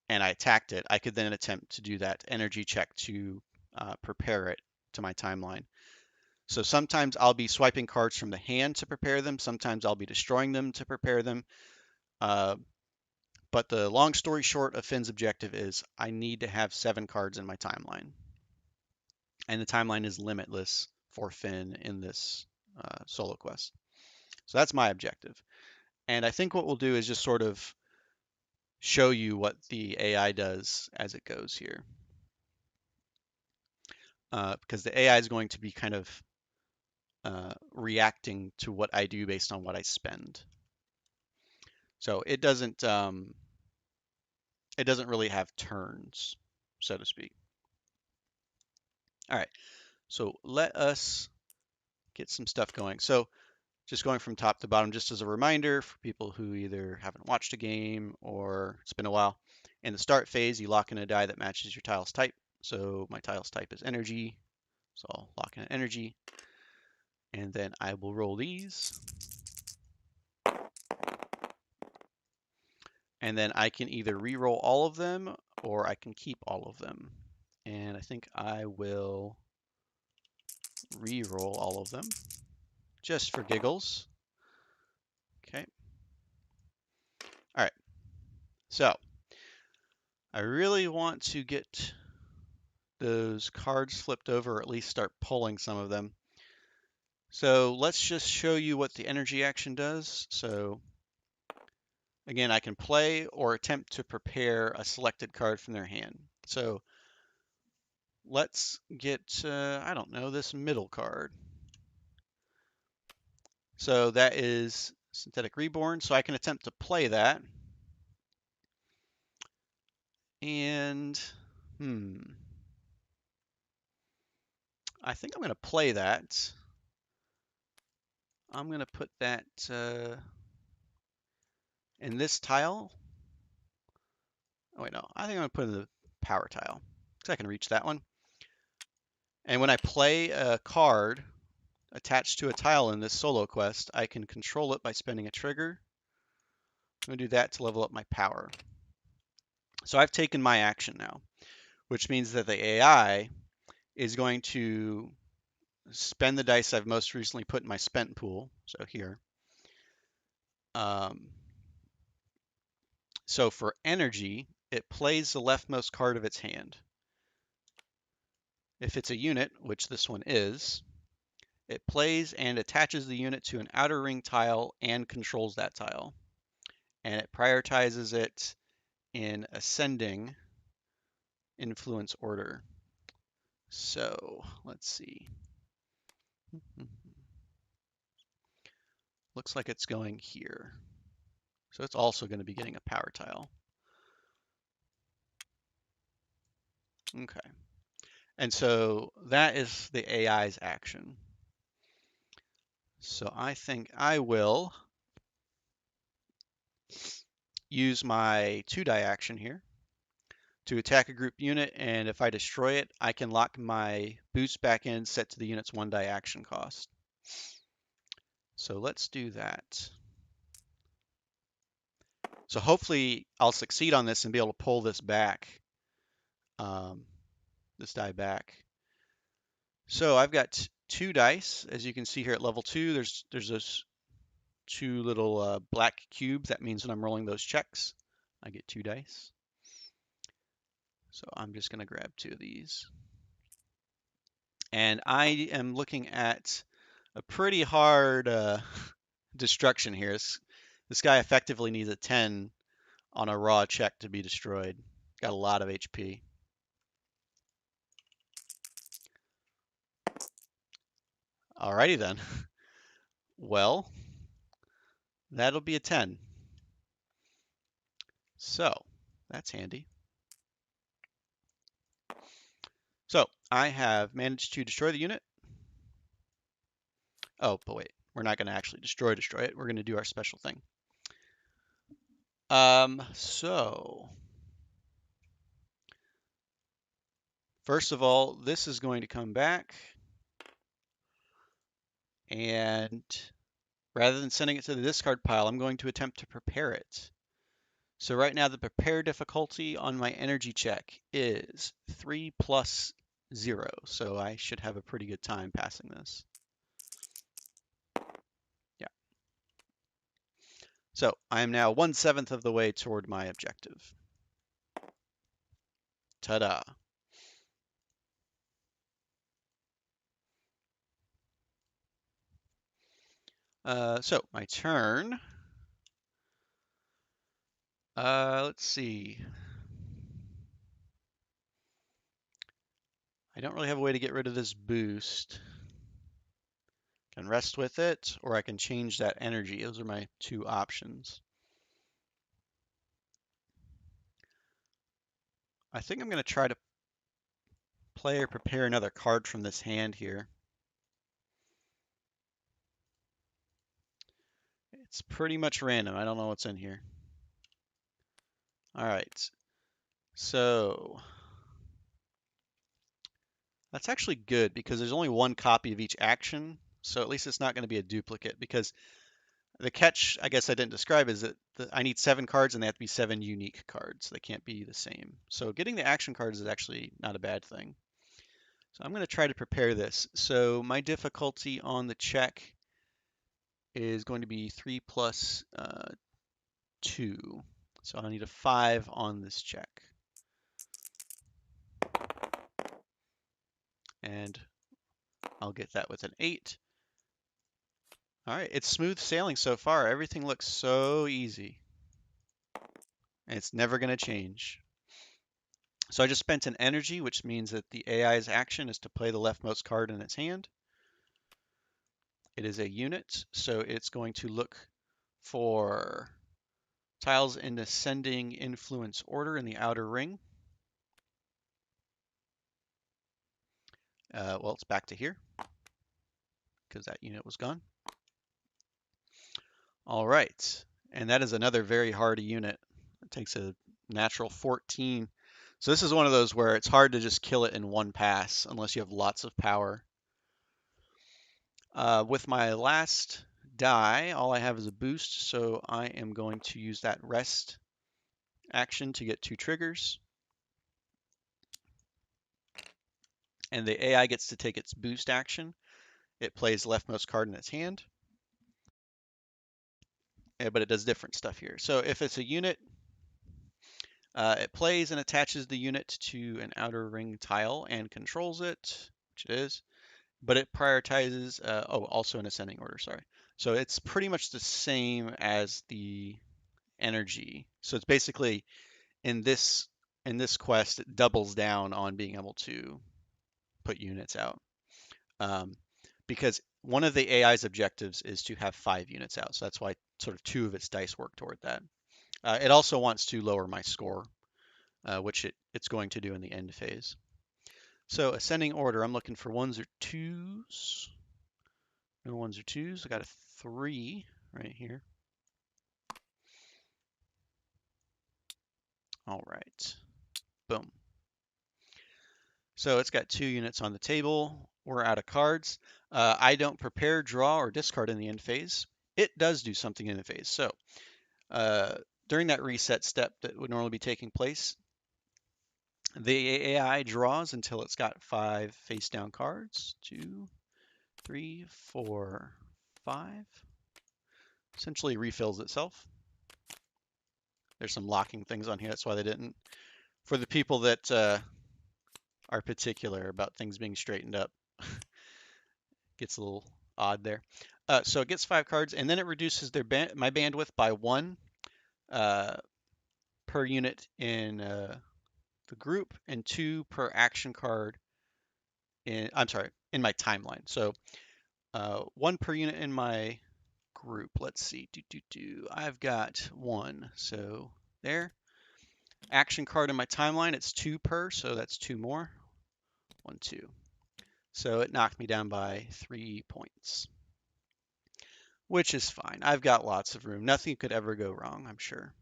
and I attacked it, I could then attempt to do that energy check to prepare it to my timeline. So sometimes I'll be swiping cards from the hand to prepare them. Sometimes I'll be destroying them to prepare them. But the long story short of Finn's objective is I need to have 7 cards in my timeline. And the timeline is limitless for Finn in this solo quest. So that's my objective. And I think what we'll do is just sort of show you what the AI does as it goes here. Because the AI is going to be kind of reacting to what I do based on what I spend. So it doesn't really have turns, so to speak. All right, so let us get some stuff going. So just going from top to bottom, just as a reminder for people who either haven't watched a game or it's been a while. In the start phase, you lock in a die that matches your tile's type. So my tile's type is energy, so I'll lock in energy. And then I will roll these. And then I can either re-roll all of them or I can keep all of them. And I think I will re-roll all of them just for giggles. Okay. All right. So I really want to get those cards flipped over, or at least start pulling some of them. So let's just show you what the energy action does. So again, I can play or attempt to prepare a selected card from their hand. So let's get, I don't know, this middle card. So that is Synthetic Reborn. So I can attempt to play that. And, I think I'm going to play that. I'm going to put that in this tile. Oh, wait, no. I think I'm going to put it in the power tile because I can reach that one. And when I play a card attached to a tile in this solo quest, I can control it by spending a trigger. I'm going to do that to level up my power. So I've taken my action now, which means that the AI is going to spend the dice I've most recently put in my spent pool. So here. So for energy, it plays the leftmost card of its hand. If it's a unit, which this one is, it plays and attaches the unit to an outer ring tile and controls that tile. And it prioritizes it in ascending influence order. So let's see. Looks like it's going here. So it's also going to be getting a power tile. Okay. And so that is the AI's action. So I think I will use my 2-die action here to attack a group unit, and if I destroy it, I can lock my boost back in set to the unit's 1-die action cost. So let's do that. So hopefully I'll succeed on this and be able to pull this back, this die back. So I've got 2 dice, as you can see here at level 2. There's those 2 little black cubes. That means when I'm rolling those checks, I get 2 dice. So I'm just going to grab 2 of these. And I am looking at a pretty hard destruction here. This guy effectively needs a 10 on a raw check to be destroyed. Got a lot of HP. Alrighty then. Well, that'll be a 10. So, that's handy. So, I have managed to destroy the unit. Oh, but wait, we're not going to actually destroy it. We're going to do our special thing. So, first of all, this is going to come back. And rather than sending it to the discard pile, I'm going to attempt to prepare it. So right now the prepare difficulty on my energy check is 3 plus 0. So I should have a pretty good time passing this. Yeah. So I am now 1/7 of the way toward my objective. Ta-da. So my turn. Let's see. I don't really have a way to get rid of this boost. I can rest with it, or I can change that energy. Those are my 2 options. I think I'm going to try to play or prepare another card from this hand here. It's pretty much random. I don't know what's in here. All right. So that's actually good because there's only 1 copy of each action. So at least it's not going to be a duplicate, because the catch, I guess I didn't describe, is that I need 7 cards and they have to be 7 unique cards. They can't be the same. So getting the action cards is actually not a bad thing. So I'm going to try to prepare this. So my difficulty on the check is going to be 3 plus 2. So I need a 5 on this check. And I'll get that with an 8. All right, it's smooth sailing so far. Everything looks so easy. And it's never going to change. So I just spent an energy, which means that the AI's action is to play the leftmost card in its hand. It is a unit, so it's going to look for tiles in ascending influence order in the outer ring. Well, it's back to here because that unit was gone. All right, and that is another very hard unit. It takes a natural 14. So this is one of those where it's hard to just kill it in one pass unless you have lots of power. With my last die, all I have is a boost, so I am going to use that rest action to get 2 triggers. And the AI gets to take its boost action. It plays leftmost card in its hand. But it does different stuff here. So if it's a unit, it plays and attaches the unit to an outer ring tile and controls it, which it is. But it prioritizes, also in ascending order, sorry. So it's pretty much the same as the energy. So it's basically, in this quest, it doubles down on being able to put units out. Because one of the AI's objectives is to have 5 units out. So that's why sort of 2 of its dice work toward that. It also wants to lower my score, which it's going to do in the end phase. So ascending order, I'm looking for 1s or 2s. No 1s or 2s. I got a 3 right here. All right. Boom. So it's got 2 units on the table. We're out of cards. I don't prepare, draw, or discard in the end phase. It does do something in the phase. So during that reset step that would normally be taking place, the AI draws until it's got 5 face down cards. 2, 3, 4, 5. Essentially refills itself. There's some locking things on here. That's why they didn't For the people that are particular about things being straightened up, gets a little odd there. So it gets 5 cards, and then it reduces my bandwidth by 1 uh, per unit in the group, and 2 per action card in my timeline. So 1 per unit in my group. Let's see. I've got 1. So there. Action card in my timeline, it's 2 per, so that's 2 more. 1, 2. So it knocked me down by 3 points, which is fine. I've got lots of room. Nothing could ever go wrong, I'm sure.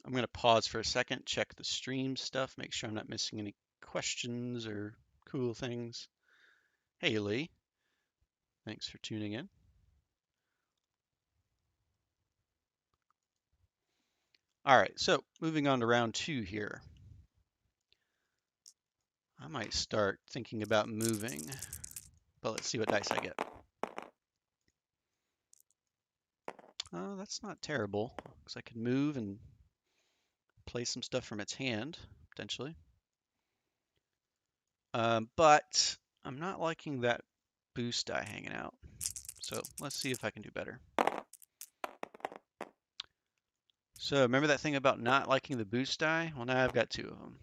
I'm going to pause for a second, check the stream stuff, make sure I'm not missing any questions or cool things. Hey, Lee. Thanks for tuning in. All right, so moving on to round 2 here. I might start thinking about moving, but let's see what dice I get. Oh, that's not terrible, because I could move and play some stuff from its hand, potentially. But I'm not liking that boost die hanging out. So let's see if I can do better. So remember that thing about not liking the boost die? Well, now I've got 2 of them.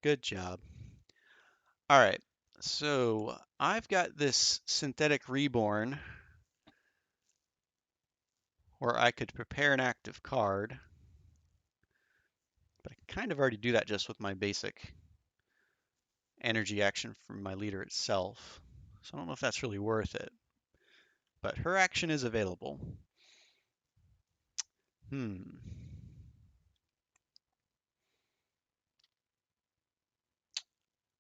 Good job. All right, so I've got this synthetic reborn where I could prepare an active card, but I can kind of already do that just with my basic energy action from my leader itself. So I don't know if that's really worth it, but her action is available.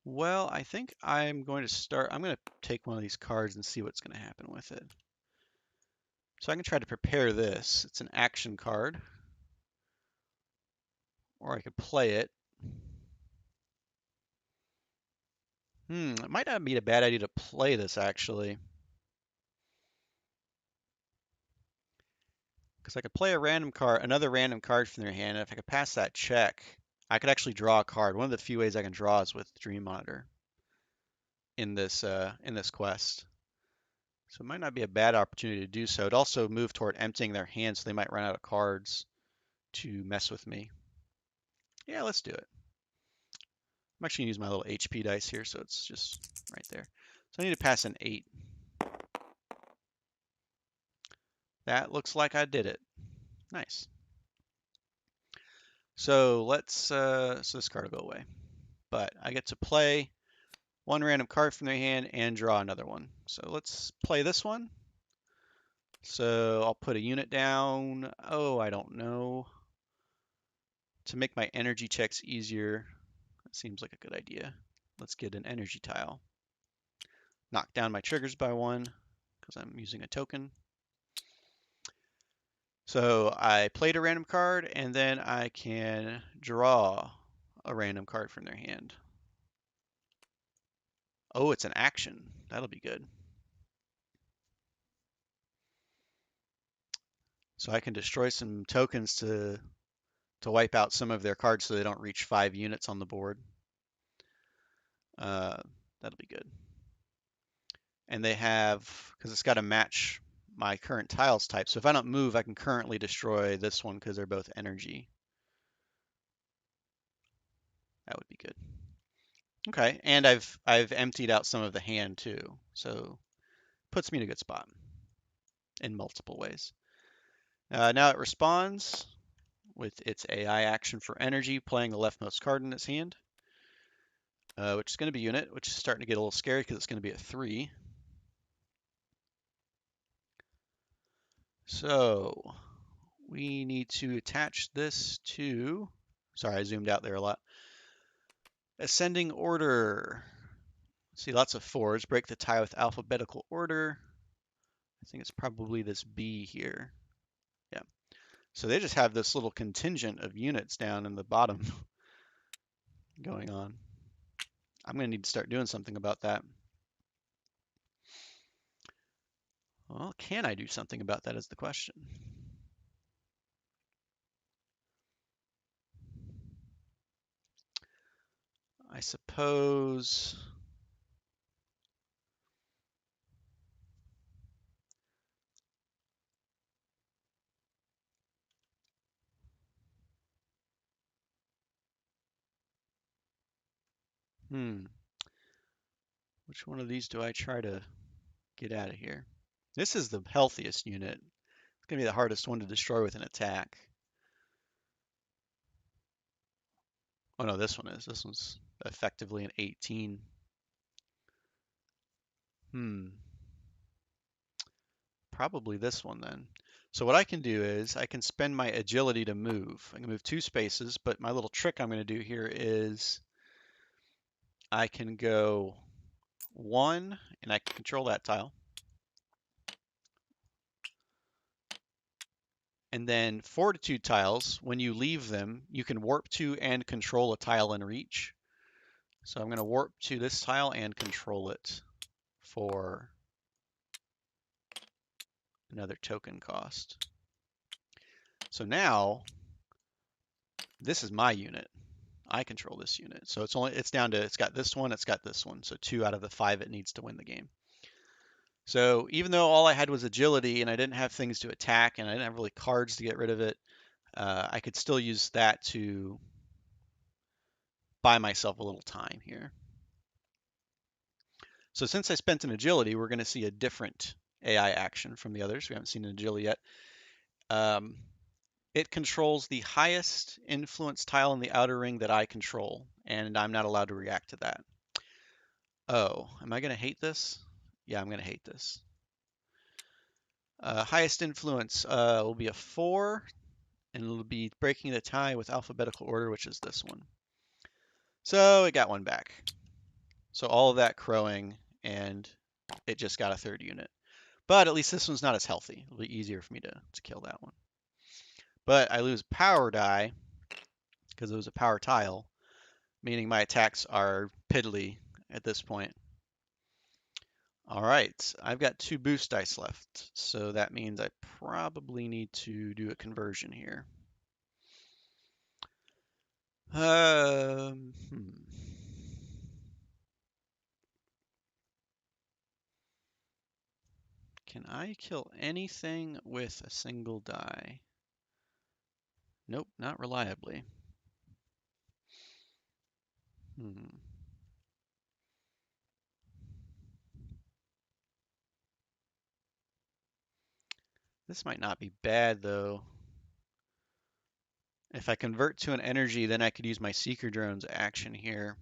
Well, I think I'm going to take one of these cards and see what's going to happen with it. So I can try to prepare this. It's an action card. Or I could play it. It might not be a bad idea to play this, actually. Because I could play another random card from their hand, and if I could pass that check, I could actually draw a card. One of the few ways I can draw is with Dream Monitor in this quest. So it might not be a bad opportunity to do so. It'd also move toward emptying their hand, so they might run out of cards to mess with me. Yeah, let's do it. I'm actually going to use my little HP dice here, so it's just right there. So I need to pass an 8. That looks like I did it. Nice. So so this card will go away. But I get to play one random card from their hand and draw another one. So let's play this one. So I'll put a unit down. Oh, I don't know. To make my energy checks easier, that seems like a good idea. Let's get an energy tile. Knock down my triggers by 1 because I'm using a token. So I played a random card, and then I can draw a random card from their hand. Oh, it's an action. That'll be good. So I can destroy some tokens to wipe out some of their cards so they don't reach 5 units on the board. That'll be good. And they have, because it's got to match my current tiles type. So if I don't move, I can currently destroy this one because they're both energy. That would be good. Okay, and I've emptied out some of the hand too, so puts me in a good spot in multiple ways. Now it responds with its AI action for energy, playing the leftmost card in its hand, which is going to be unit, which is starting to get a little scary because it's going to be a 3. So we need to attach this to, sorry, I zoomed out there a lot. Ascending order. See, lots of 4s. Break the tie with alphabetical order. I think it's probably this B here. Yeah. So they just have this little contingent of units down in the bottom going on. I'm going to need to start doing something about that. Well, can I do something about that is the question. I suppose which one of these do I try to get out of here? This is the healthiest unit. It's gonna be the hardest one to destroy with an attack. Oh no, this one is. This one's effectively an 18. Probably this one then. So what I can do is I can spend my agility to move. I can move 2 spaces, but my little trick I'm going to do here is I can go 1, and I can control that tile. And then fortitude tiles, when you leave them, you can warp to and control a tile in reach. So I'm going to warp to this tile and control it for another token cost. So now this is my unit. I control this unit. So it's down to, it's got this one, it's got this one. So 2 out of the 5 it needs to win the game. So even though all I had was agility and I didn't have things to attack and I didn't have really cards to get rid of it, I could still use that to buy myself a little time here. So since I spent an agility, we're going to see a different AI action from the others. We haven't seen an agility yet. It controls the highest influence tile in the outer ring that I control, and I'm not allowed to react to that. Oh, am I going to hate this? Yeah, I'm going to hate this. Highest influence will be a 4, and it'll be breaking the tie with alphabetical order, which is this one. So it got 1 back. So all of that crowing, and it just got a 3rd unit. But at least this one's not as healthy. It'll be easier for me to kill that one. But I lose power die because it was a power tile, meaning my attacks are piddly at this point. All right, I've got 2 boost dice left, so that means I probably need to do a conversion here. Can I kill anything with a single die? Nope, not reliably. This might not be bad, though. If I convert to an energy, then I could use my Seeker Drone's action here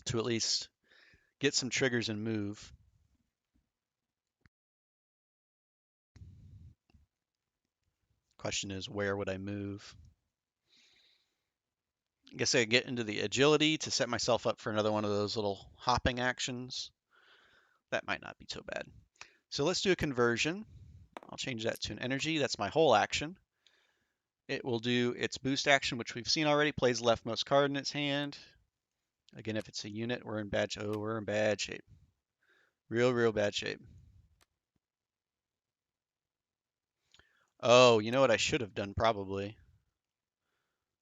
to at least get some triggers and move. Question is, where would I move? I guess I could get into the agility to set myself up for another one of those little hopping actions. That might not be so bad. So let's do a conversion. I'll change that to an energy. That's my whole action. It will do its boost action, which we've seen already, plays leftmost card in its hand. Again, if it's a unit, we're in bad shape. Oh, we're in bad shape. Real bad shape. Oh, you know what I should have done probably?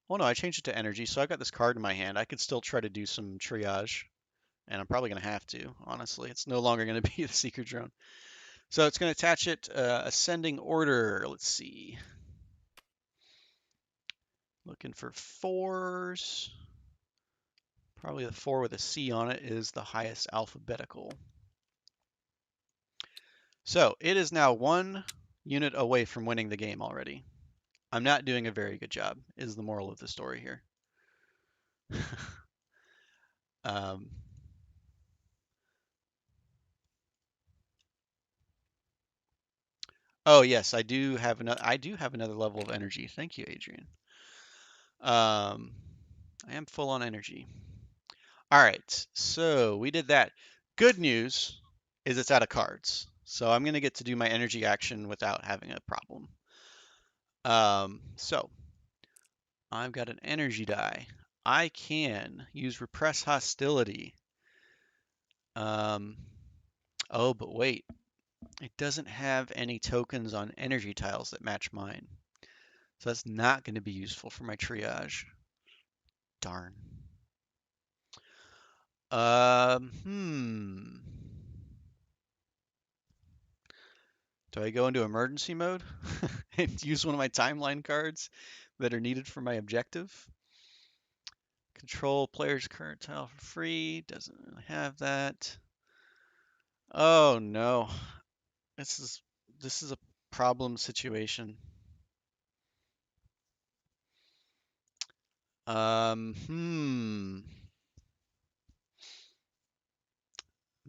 Well, no, I changed it to energy, so I've got this card in my hand. I could still try to do some triage, and I'm probably going to have to, honestly. It's no longer going to be the Seeker Drone. So it's going to attach it ascending order. Let's see. Looking for 4s. Probably the 4 with a C on it is the highest alphabetical. So it is now 1 unit away from winning the game already. I'm not doing a very good job, is the moral of the story here. Oh yes, I do have another level of energy. Thank you, Adrian. I am full on energy. All right, so we did that. Good news is it's out of cards, so I'm gonna get to do my energy action without having a problem. So I've got an energy die. I can use repress hostility. Oh, but wait, it doesn't have any tokens on energy tiles that match mine. So that's not going to be useful for my triage. Darn. Hmm. Do I go into emergency mode and use one of my timeline cards that are needed for my objective? Control player's current tile for free. Doesn't really have that. Oh no. This is a problem situation. Hmm.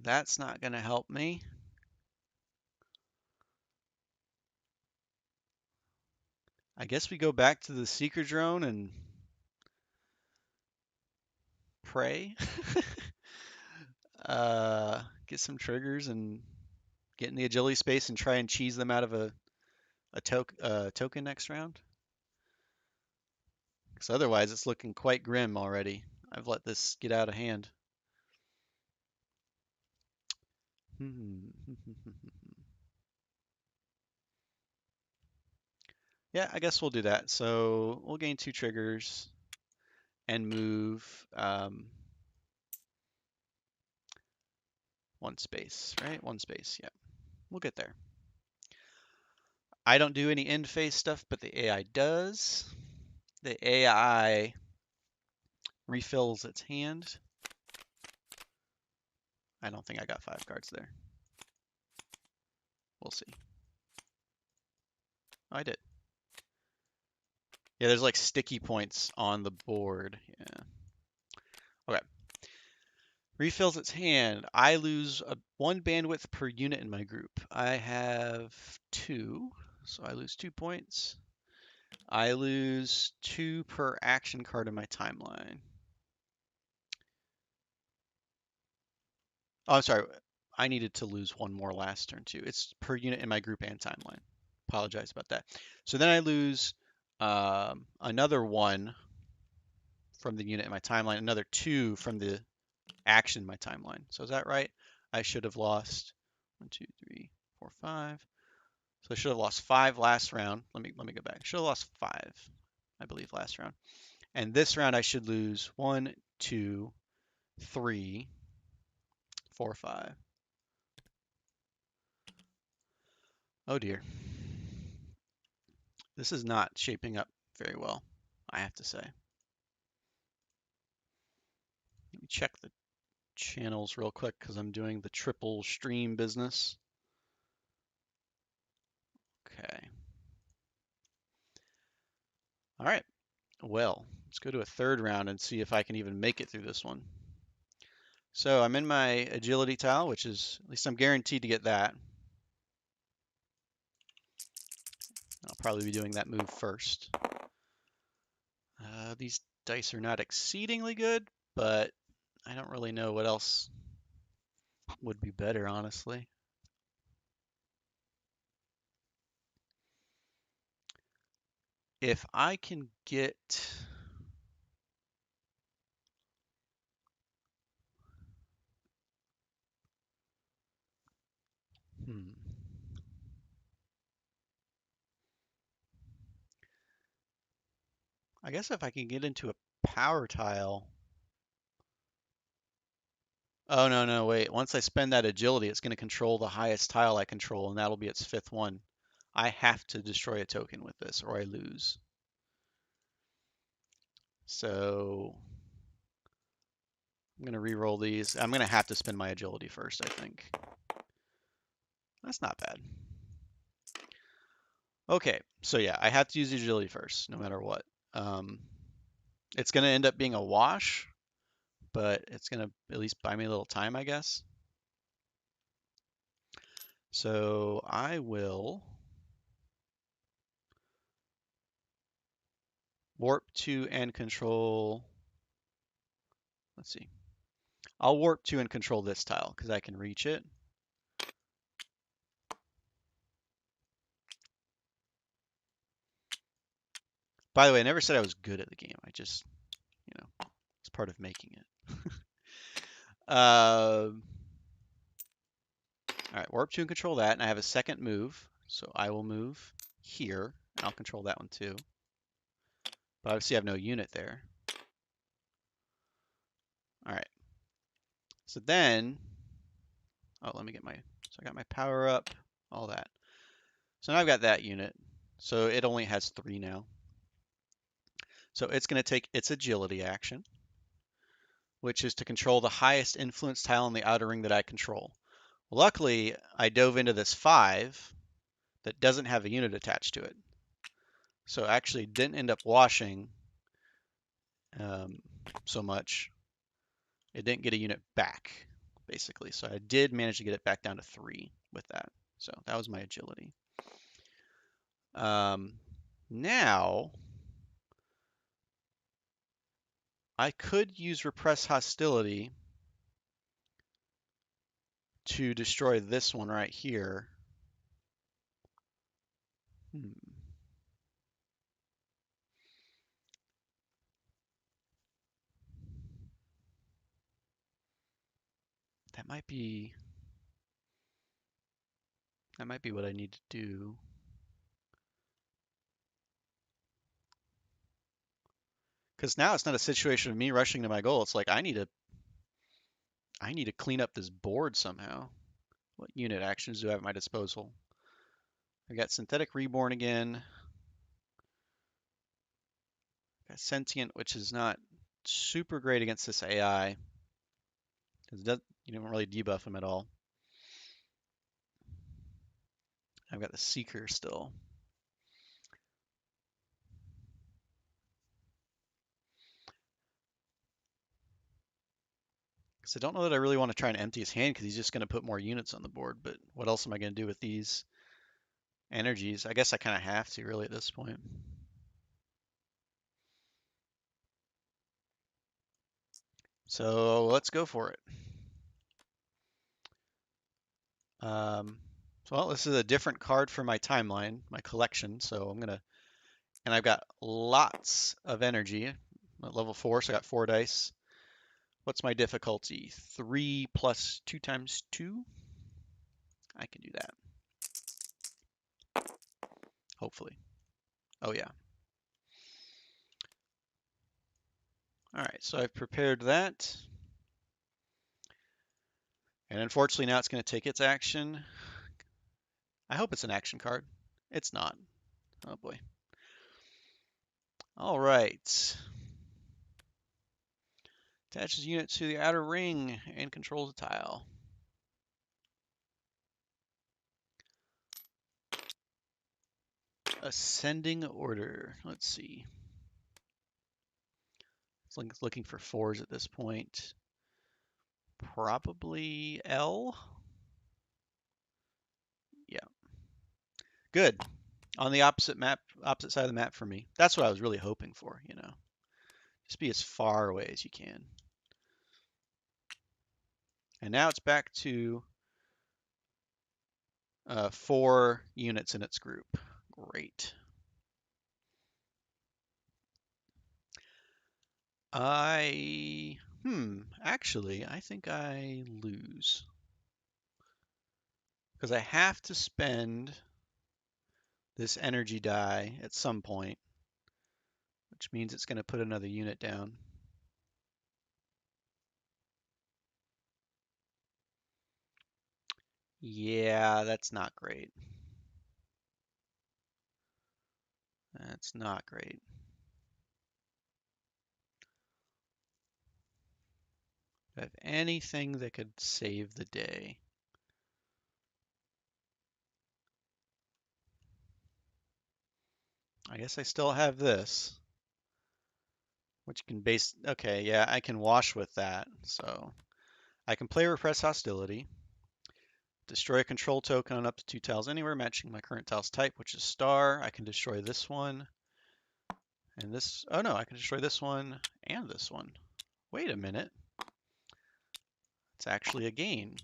That's not gonna help me. I guess we go back to the seeker drone and pray. Get some triggers and get in the agility space and try and cheese them out of a token next round. Because otherwise, it's looking quite grim already. I've let this get out of hand. Yeah, I guess we'll do that. So we'll gain 2 triggers and move 1 space, right? 1 space, yeah. We'll get there. I don't do any end phase stuff, but the AI does. The AI refills its hand. I don't think I got 5 cards there. We'll see. Oh, I did. Yeah, there's like sticky points on the board. Yeah. Okay. Refills its hand. I lose 1 bandwidth per unit in my group. I have 2, so I lose 2 points. I lose 2 per action card in my timeline. Oh, I'm sorry. I needed to lose 1 more last turn too. It's per unit in my group and timeline. Apologize about that. So then I lose another 1 from the unit in my timeline, another 2 from the action in my timeline. So is that right? I should have lost 1, 2, 3, 4, 5. So I should have lost 5 last round. Let me go back. Should have lost 5, I believe, last round. And this round I should lose 1, 2, 3, 4, 5. Oh dear. This is not shaping up very well, I have to say. Let me check the channels real quick because I'm doing the triple stream business. Okay. All right. Well, let's go to a 3rd round and see if I can even make it through this one. So I'm in my agility tile, which is, at least I'm guaranteed to get that. I'll probably be doing that move first. These dice are not exceedingly good, but I don't really know what else would be better, honestly. If I can get... I guess if I can get into a power tile... Oh, no, wait. Once I spend that agility, it's going to control the highest tile I control, and that'll be its 5th one. I have to destroy a token with this, or I lose. So I'm going to re-roll these. I'm going to have to spend my agility first, I think. That's not bad. Okay, so yeah, I have to use the agility first, no matter what. It's going to end up being a wash, but it's going to at least buy me a little time, I guess. So I will warp to and control. Let's see. I'll warp to and control this tile because I can reach it. By the way, I never said I was good at the game. I just, it's part of making it. All right, warp to and control that, and I have a 2nd move, so I will move here, and I'll control that one too. But obviously I have no unit there. All right. So then, oh, let me get my, so I got my power up, all that. So now I've got that unit. So it only has 3 now. So it's going to take its agility action, which is to control the highest influence tile in the outer ring that I control. Luckily, I dove into this 5 that doesn't have a unit attached to it. So actually didn't end up washing so much. It didn't get a unit back, basically. So I did manage to get it back down to 3 with that. So that was my agility. Now, I could use repress hostility to destroy this one right here. That might be what I need to do. Because now it's not a situation of me rushing to my goal. It's like I need to clean up this board somehow. What unit actions do I have at my disposal? I got Synthetic Reborn again. I got Sentient, which is not super great against this AI. Because you don't really debuff him at all. I've got the Seeker still. Because I don't know that I really want to try and empty his hand because he's just going to put more units on the board. But what else am I going to do with these energies? I guess I kind of have to really at this point. So let's go for it. Well, this is a different card for my timeline, my collection. So I'm gonna, and I've got lots of energy at level 4, so I got 4 dice. What's my difficulty? 3 plus 2 times 2. I can do that. Hopefully. Oh yeah. All right, so I've prepared that. And unfortunately now it's going to take its action. I hope it's an action card. It's not. Oh boy. All right. Attaches unit to the outer ring and controls a tile. Ascending order. Let's see. It's looking for 4s at this point. Probably L. Yeah. Good. On the opposite side of the map for me. That's what I was really hoping for, you know. Just be as far away as you can. And now it's back to 4 units in its group. Great. Actually, I think I lose. Because I have to spend this energy die at some point, which means it's going to put another unit down. Yeah, that's not great. That's not great. Do I have anything that could save the day? I guess I still have this, which can okay, yeah, I can wash with that. So I can play Repress Hostility, destroy a control token on up to 2 tiles anywhere, matching my current tile's type, which is star. I can destroy this one and this. Oh no, I can destroy this one and this one. Wait a minute. It's actually a gain.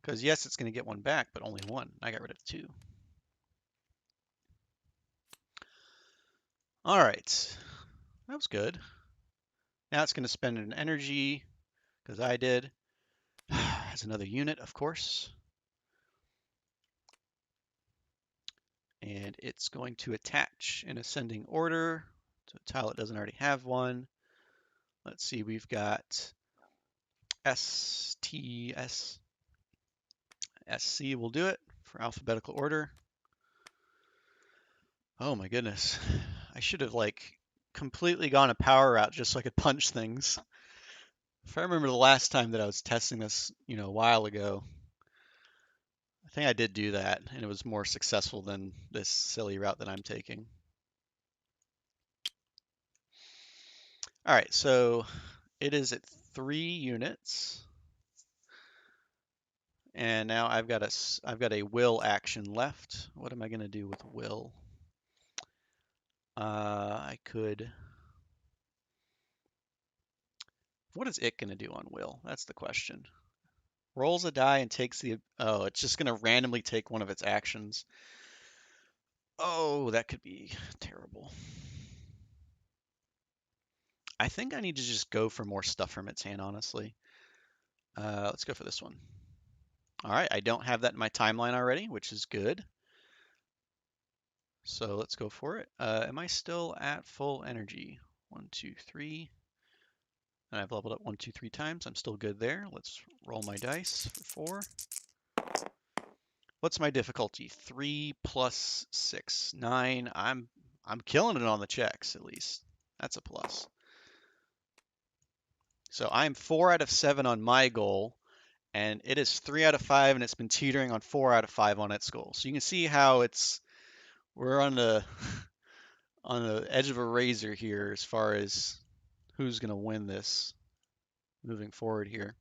Because yes, it's going to get 1 back, but only 1. I got rid of 2. All right, that was good. Now it's going to spend an energy, because I did. Has another unit, of course. And it's going to attach in ascending order to a tile it doesn't already have one. Let's see, we've got STS, SC will do it for alphabetical order. Oh my goodness. I should have like completely gone a power route just so I could punch things. If I remember the last time that I was testing this, a while ago, I think I did do that and it was more successful than this silly route that I'm taking. All right, so it is at 3 units. And now I've got a will action left. What am I going to do with will? I could. What is it going to do on will? That's the question. Rolls a die and takes the. Oh, it's just going to randomly take one of its actions. Oh, that could be terrible. I think I need to just go for more stuff from its hand, honestly. Let's go for this one. All right, I don't have that in my timeline already, which is good. So let's go for it. Am I still at full energy? 1, 2, 3. And I've leveled up 1, 2, 3 times. I'm still good there. Let's roll my dice for 4. What's my difficulty? 3 plus 6, 9. I'm killing it on the checks, at least. That's a plus. So I'm 4 out of 7 on my goal, and it is 3 out of 5, and it's been teetering on 4 out of 5 on its goal. So you can see how we're on the on the edge of a razor here as far as who's going to win this moving forward here.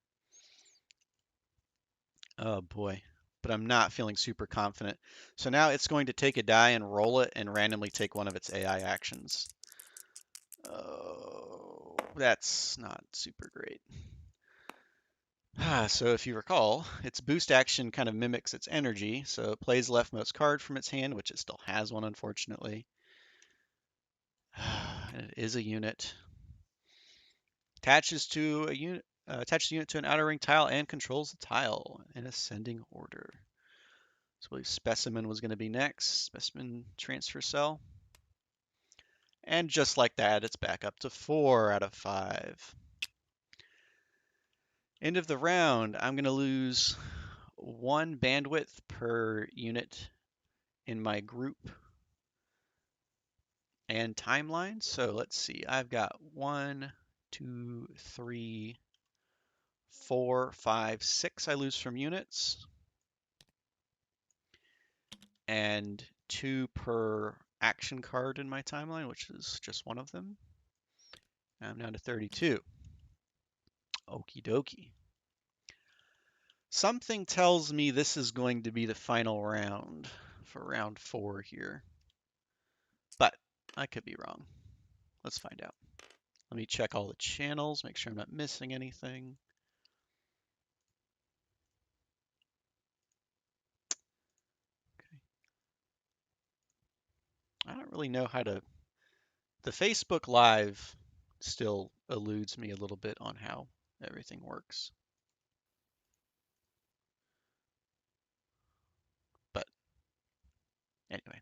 Oh boy, but I'm not feeling super confident. So now it's going to take a die and roll it and randomly take one of its AI actions. Oh, that's not super great. So if you recall, its boost action kind of mimics its energy. So it plays leftmost card from its hand, which it still has one, unfortunately. And it is a unit. Attaches the unit to an outer ring tile and controls the tile in ascending order. So I believe Specimen was going to be next. Specimen transfer cell. And just like that, it's back up to 4 out of 5. End of the round, I'm going to lose 1 bandwidth per unit in my group and timeline. So let's see, I've got 1, 2, 3, 4, 5, 6 I lose from units. And 2 per action card in my timeline, which is just one of them. I'm down to 32. Okie dokie. Something tells me this is going to be the final round for round 4 here. But I could be wrong. Let's find out. Let me check all the channels, make sure I'm not missing anything. Okay. I don't really know how to... The Facebook Live still eludes me a little bit on how everything works. But anyway.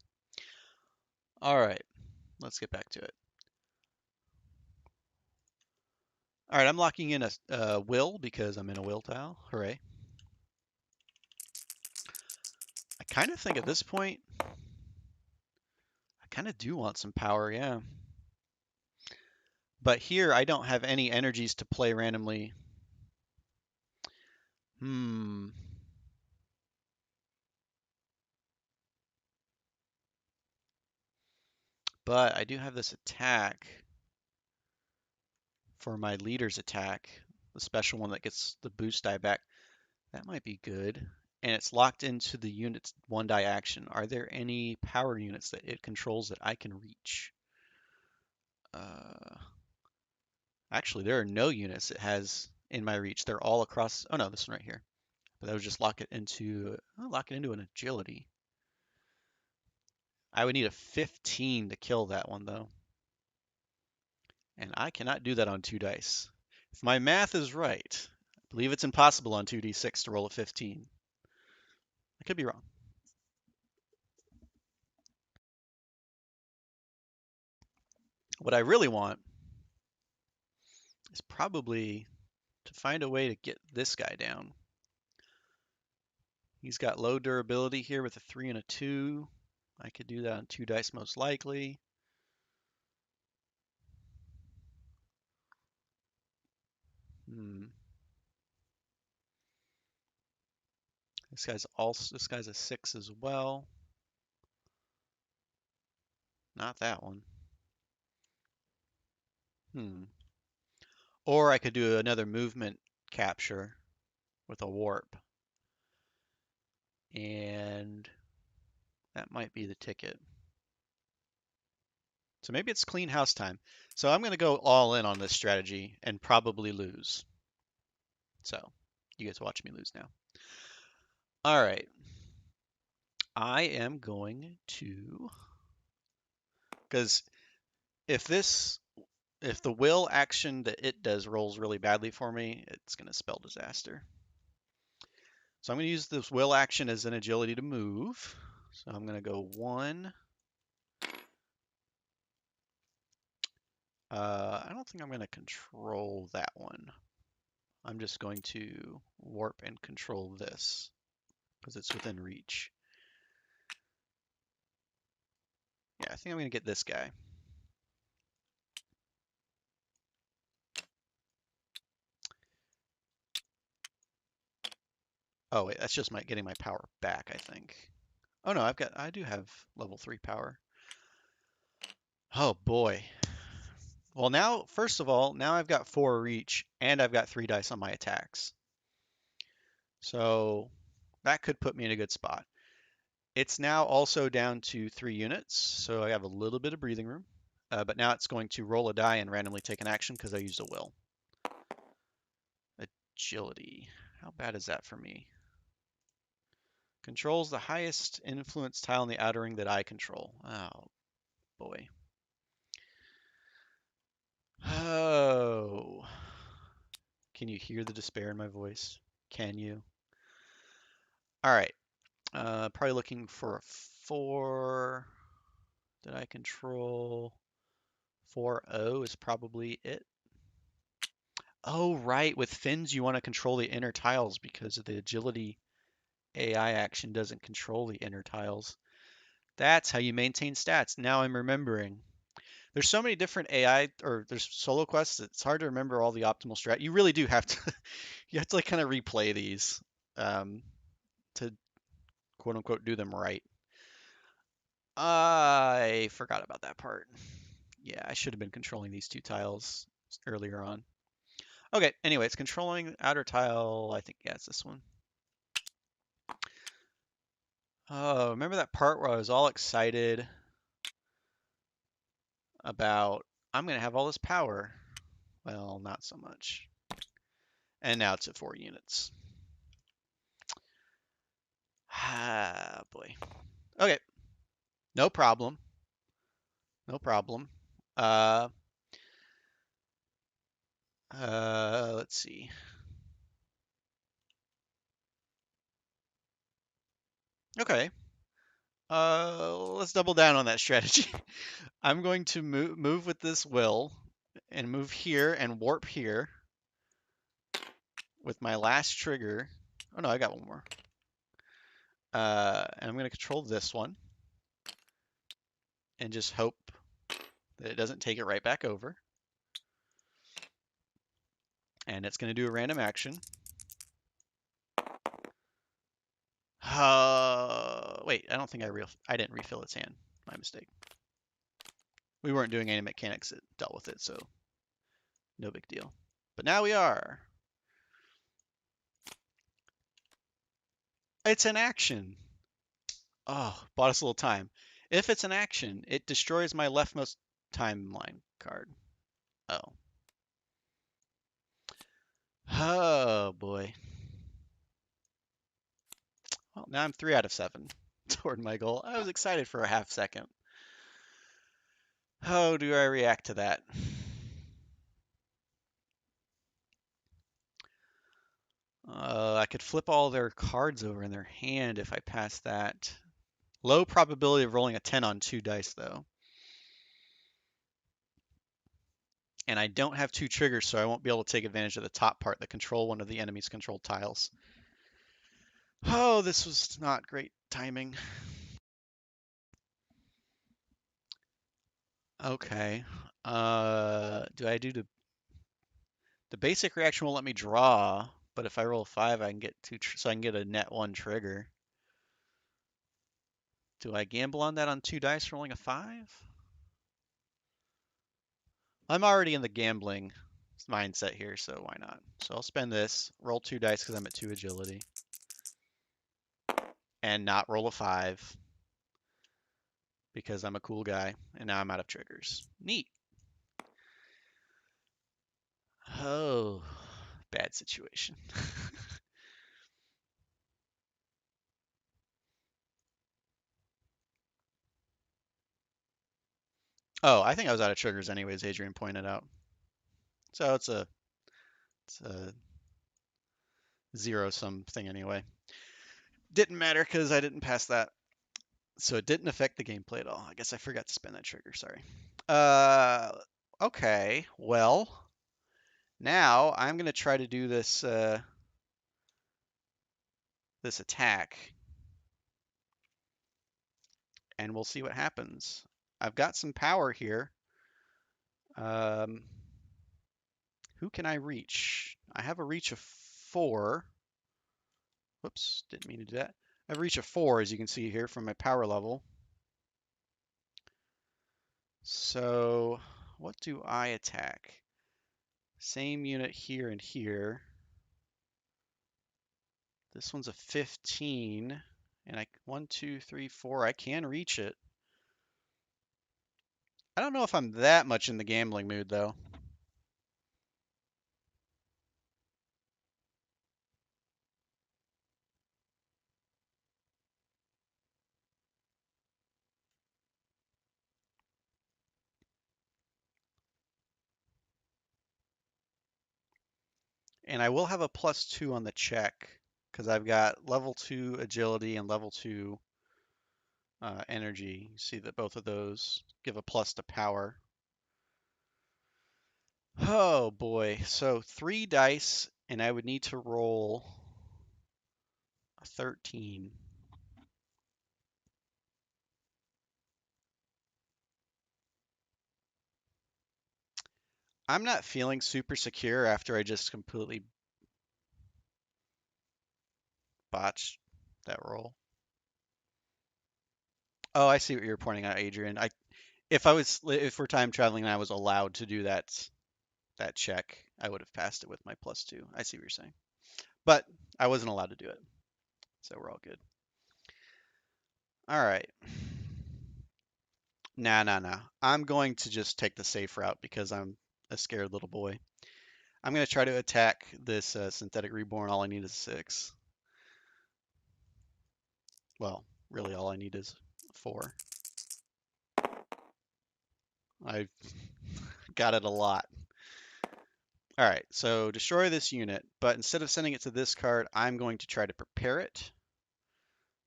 All right, let's get back to it. All right, I'm locking in a will because I'm in a will tile. Hooray. I kind of think at this point, I kind of do want some power, yeah. But here, I don't have any energies to play randomly. But I do have this attack for my leader's attack, the special one that gets the boost die back. That might be good. And it's locked into the unit's 1 die action. Are there any power units that it controls that I can reach? Actually, there are no units it has in my reach. They're all across. Oh no, this one right here. But that would just lock it into an agility. I would need a 15 to kill that one though. And I cannot do that on 2 dice. If my math is right, I believe it's impossible on 2d6 to roll a 15. I could be wrong. What I really want is probably to find a way to get this guy down. He's got low durability here with a 3 and a 2. I could do that on 2 dice most likely. This guy's a 6 as well. Not that one. Or I could do another movement capture with a warp. And that might be the ticket. So maybe it's clean house time. So I'm going to go all in on this strategy and probably lose. So you get to watch me lose now. All right. I am going to, because if the will action that it does rolls really badly for me, it's going to spell disaster. So I'm going to use this will action as an agility to move. So I'm going to go 1. I don't think I'm going to control that one. I'm just going to warp and control this because it's within reach. Yeah, I think I'm going to get this guy. Oh wait, that's just getting my power back, I think. Oh no, I do have level 3 power. Oh boy. Well now, first of all, now I've got 4 reach and I've got 3 dice on my attacks. So that could put me in a good spot. It's now also down to 3 units, so I have a little bit of breathing room. But now it's going to roll a die and randomly take an action because I used a will. Agility. How bad is that for me? Controls the highest influence tile in the outer ring that I control. Oh, boy. Oh. Can you hear the despair in my voice? Can you? All right. Probably looking for a 4 that I control. 4-0 is probably it. Oh, right. With fins, you want to control the inner tiles because of the agility AI action doesn't control the inner tiles. That's how you maintain stats. Now I'm remembering. There's so many different AI or there's solo quests. It's hard to remember all the optimal strat. You really do have to, you have to like kind of replay these to quote unquote do them right. I forgot about that part. Yeah, I should have been controlling these 2 tiles earlier on. Okay, anyway, it's controlling outer tile. I think, yeah, it's this one. Oh, remember that part where I was all excited about, I'm going to have all this power? Well, not so much. And now it's at 4 units. Ah, boy. Okay. No problem. No problem. Let's see. Okay. Let's double down on that strategy. I'm going to move with this will and move here and warp here with my last trigger. Oh no, I got one more. And I'm going to control this one and just hope that it doesn't take it right back over. And it's going to do a random action. Wait, I don't think I didn't refill its hand. My mistake. We weren't doing any mechanics that dealt with it, so no big deal. But now we are. It's an action. Oh, bought us a little time. If it's an action, it destroys my leftmost timeline card. Oh. Oh, boy. Well, now I'm 3 out of 7 toward my goal. I was excited for a half second. How do I react to that? I could flip all their cards over in their hand if I pass that. Low probability of rolling a 10 on 2 dice, though. And I don't have 2 triggers, so I won't be able to take advantage of the top part that control one of the enemy's controlled tiles. Oh, this was not great timing. Okay. Do I do the basic reaction will let me draw, but if I roll a 5, I can get 2, so I can get a net 1 trigger. Do I gamble on that on 2 dice rolling a 5? I'm already in the gambling mindset here, so why not? So I'll spend this, roll 2 dice because I'm at 2 agility, and not roll a 5 because I'm a cool guy, and now I'm out of triggers. Neat. Oh, bad situation. Oh, I think I was out of triggers anyways, Adrian pointed out. So it's a zero-sum thing anyway. Didn't matter because I didn't pass that. So it didn't affect the gameplay at all. I guess I forgot to spend that trigger, sorry. Uh, okay, well, now I'm gonna try to do this attack, and we'll see what happens. I've got some power here. Um, who can I reach? I have a reach of 4. Whoops, didn't mean to do that. I have a reach of 4, as you can see here from my power level. So what do I attack? Same unit here and here. This one's a 15, and 1, 2, 3, 4. I can reach it. I don't know if I'm that much in the gambling mood though. And I will have a +2 on the check because I've got level 2 agility and level 2 energy. You see that both of those give a plus to power. Oh boy. So 3 dice, and I would need to roll a 13. I'm not feeling super secure after I just completely botched that roll. Oh, I see what you're pointing out, Adrian. If we're time traveling and I was allowed to do that check, I would have passed it with my +2. I see what you're saying. But I wasn't allowed to do it. So we're all good. All right. Nah. I'm going to just take the safe route because I'm a scared little boy. I'm going to try to attack this synthetic reborn. All I need is 6. Well, really all I need is 4. I got it a lot. All right, so destroy this unit, but instead of sending it to this card, I'm going to try to prepare it.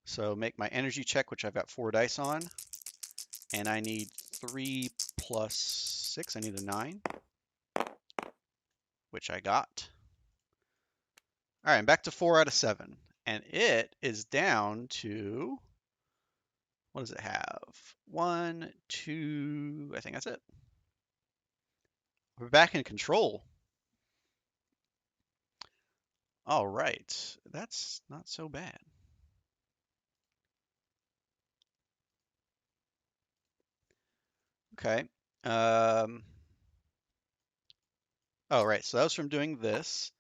So make my energy check, which I've got 4 dice on, and I need 3 plus 6. I need a 9, which I got. All right, I'm back to 4 out of 7, and it is down to, what does it have? 1, 2, I think that's it. We're back in control. All right, that's not so bad. Okay. Oh, right. So that was from doing this.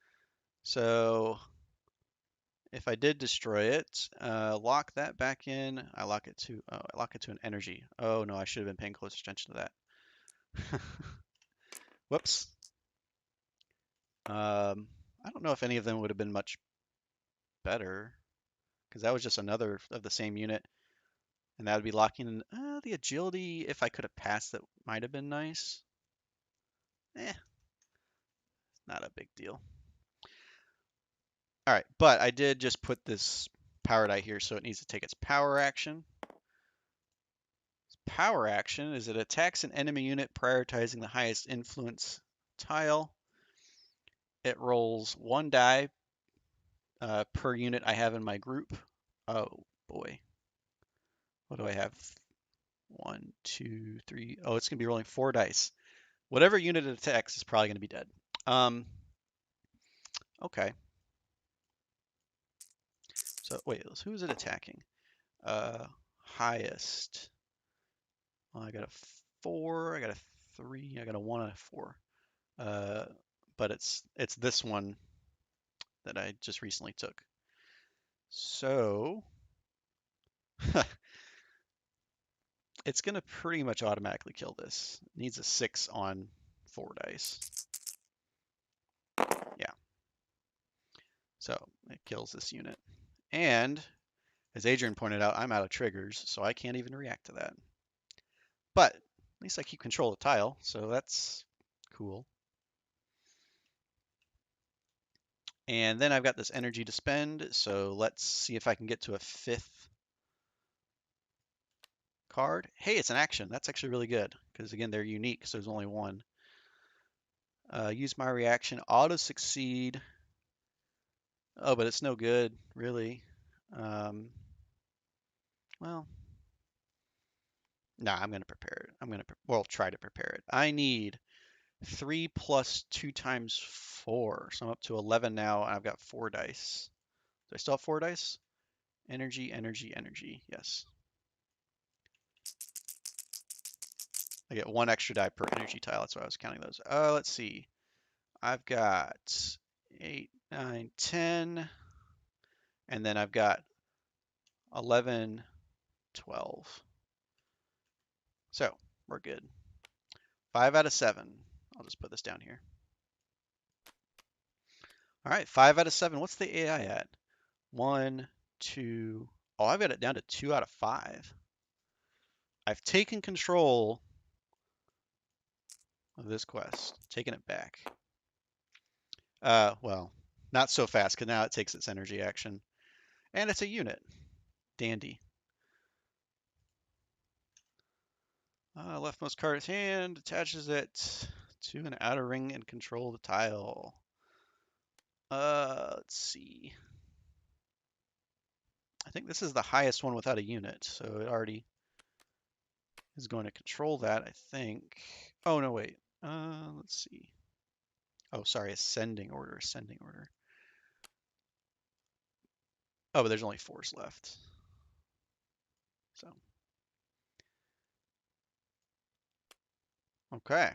So if I did destroy it, lock that back in. I lock it to an energy. Oh no, I should have been paying close attention to that. Whoops. I don't know if any of them would have been much better because that was just another of the same unit, and that would be locking in the agility. If I could have passed, that might have been nice. Eh, not a big deal. All right, but I did just put this power die here, so it needs to take its power action. Power action is it attacks an enemy unit prioritizing the highest influence tile. It rolls 1 die per unit I have in my group. Oh boy. What do I have? 1, 2, 3. Oh, it's going to be rolling 4 dice. Whatever unit it attacks is probably going to be dead. Okay. So wait, who is it attacking? Highest. Well, I got a 4, I got a 3, I got a 1 and a 4. But it's this one that I just recently took. So it's gonna pretty much automatically kill this. It needs a 6 on 4 dice. Yeah. So it kills this unit. And as Adrian pointed out, I'm out of triggers, so I can't even react to that. But at least I keep control of the tile, so that's cool. And then I've got this energy to spend, so let's see if I can get to a 5th card. Hey, it's an action. That's actually really good, because again, they're unique, so there's only one. Use my reaction, auto succeed. Oh, but it's no good, really. Well, nah, I'm gonna prepare it. Well, try to prepare it. I need 3 plus 2 times 4, so I'm up to 11 now, and I've got 4 dice. Do I still have 4 dice? Energy, energy, energy. Yes. I get 1 extra die per energy tile. That's why I was counting those. Let's see. I've got 8, 9, 10, and then I've got 11, 12. So we're good. 5 out of 7. I'll just put this down here. All right, 5 out of 7. What's the AI at? 1, 2. Oh, I've got it down to 2 out of 5. I've taken control of this quest, taken it back. Well, not so fast, because now it takes its energy action. And it's a unit. Dandy. Leftmost card is hand, attaches it to an outer ring and control the tile. Let's see. I think this is the highest one without a unit, so it already is going to control that, I think. Oh, no, wait. Let's see. Oh, sorry, ascending order, ascending order. Oh, but there's only 4s left. So. Okay.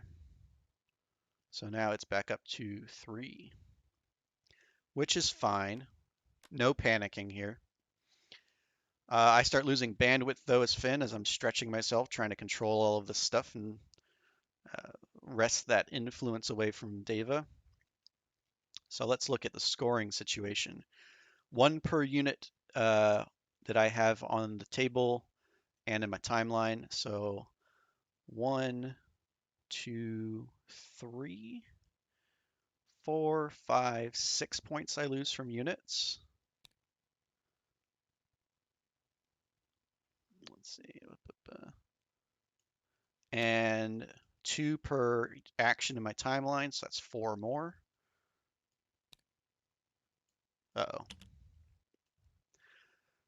So now it's back up to 3, which is fine. No panicking here. I start losing bandwidth though as Finn, as I'm stretching myself, trying to control all of this stuff and wrest that influence away from Deva. So let's look at the scoring situation. 1 per unit that I have on the table and in my timeline. So 1, 2, 3, 4, 5, 6 points I lose from units. Let's see. And 2 per action in my timeline, so that's 4 more. Uh-oh.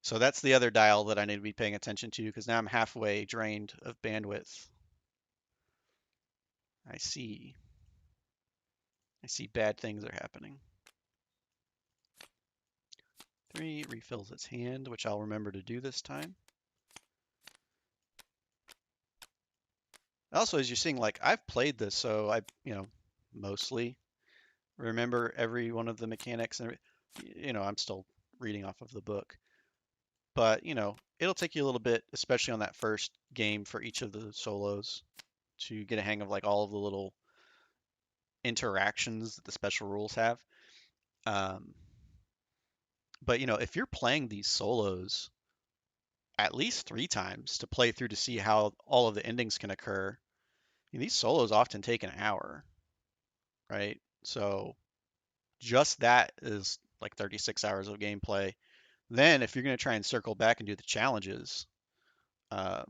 So that's the other dial that I need to be paying attention to, because now I'm halfway drained of bandwidth. I see. I see bad things are happening. 3 refills its hand, which I'll remember to do this time. Also, as you're seeing, like, I've played this, so I, mostly remember every one of the mechanics, and, I'm still reading off of the book. But, it'll take you a little bit, especially on that first game for each of the solos, to get a hang of, like, all of the little interactions that the special rules have. But, if you're playing these solos at least 3 times to play through to see how all of the endings can occur, these solos often take an hour, right? So just that is like 36 hours of gameplay. Then if you're going to try and circle back and do the challenges, now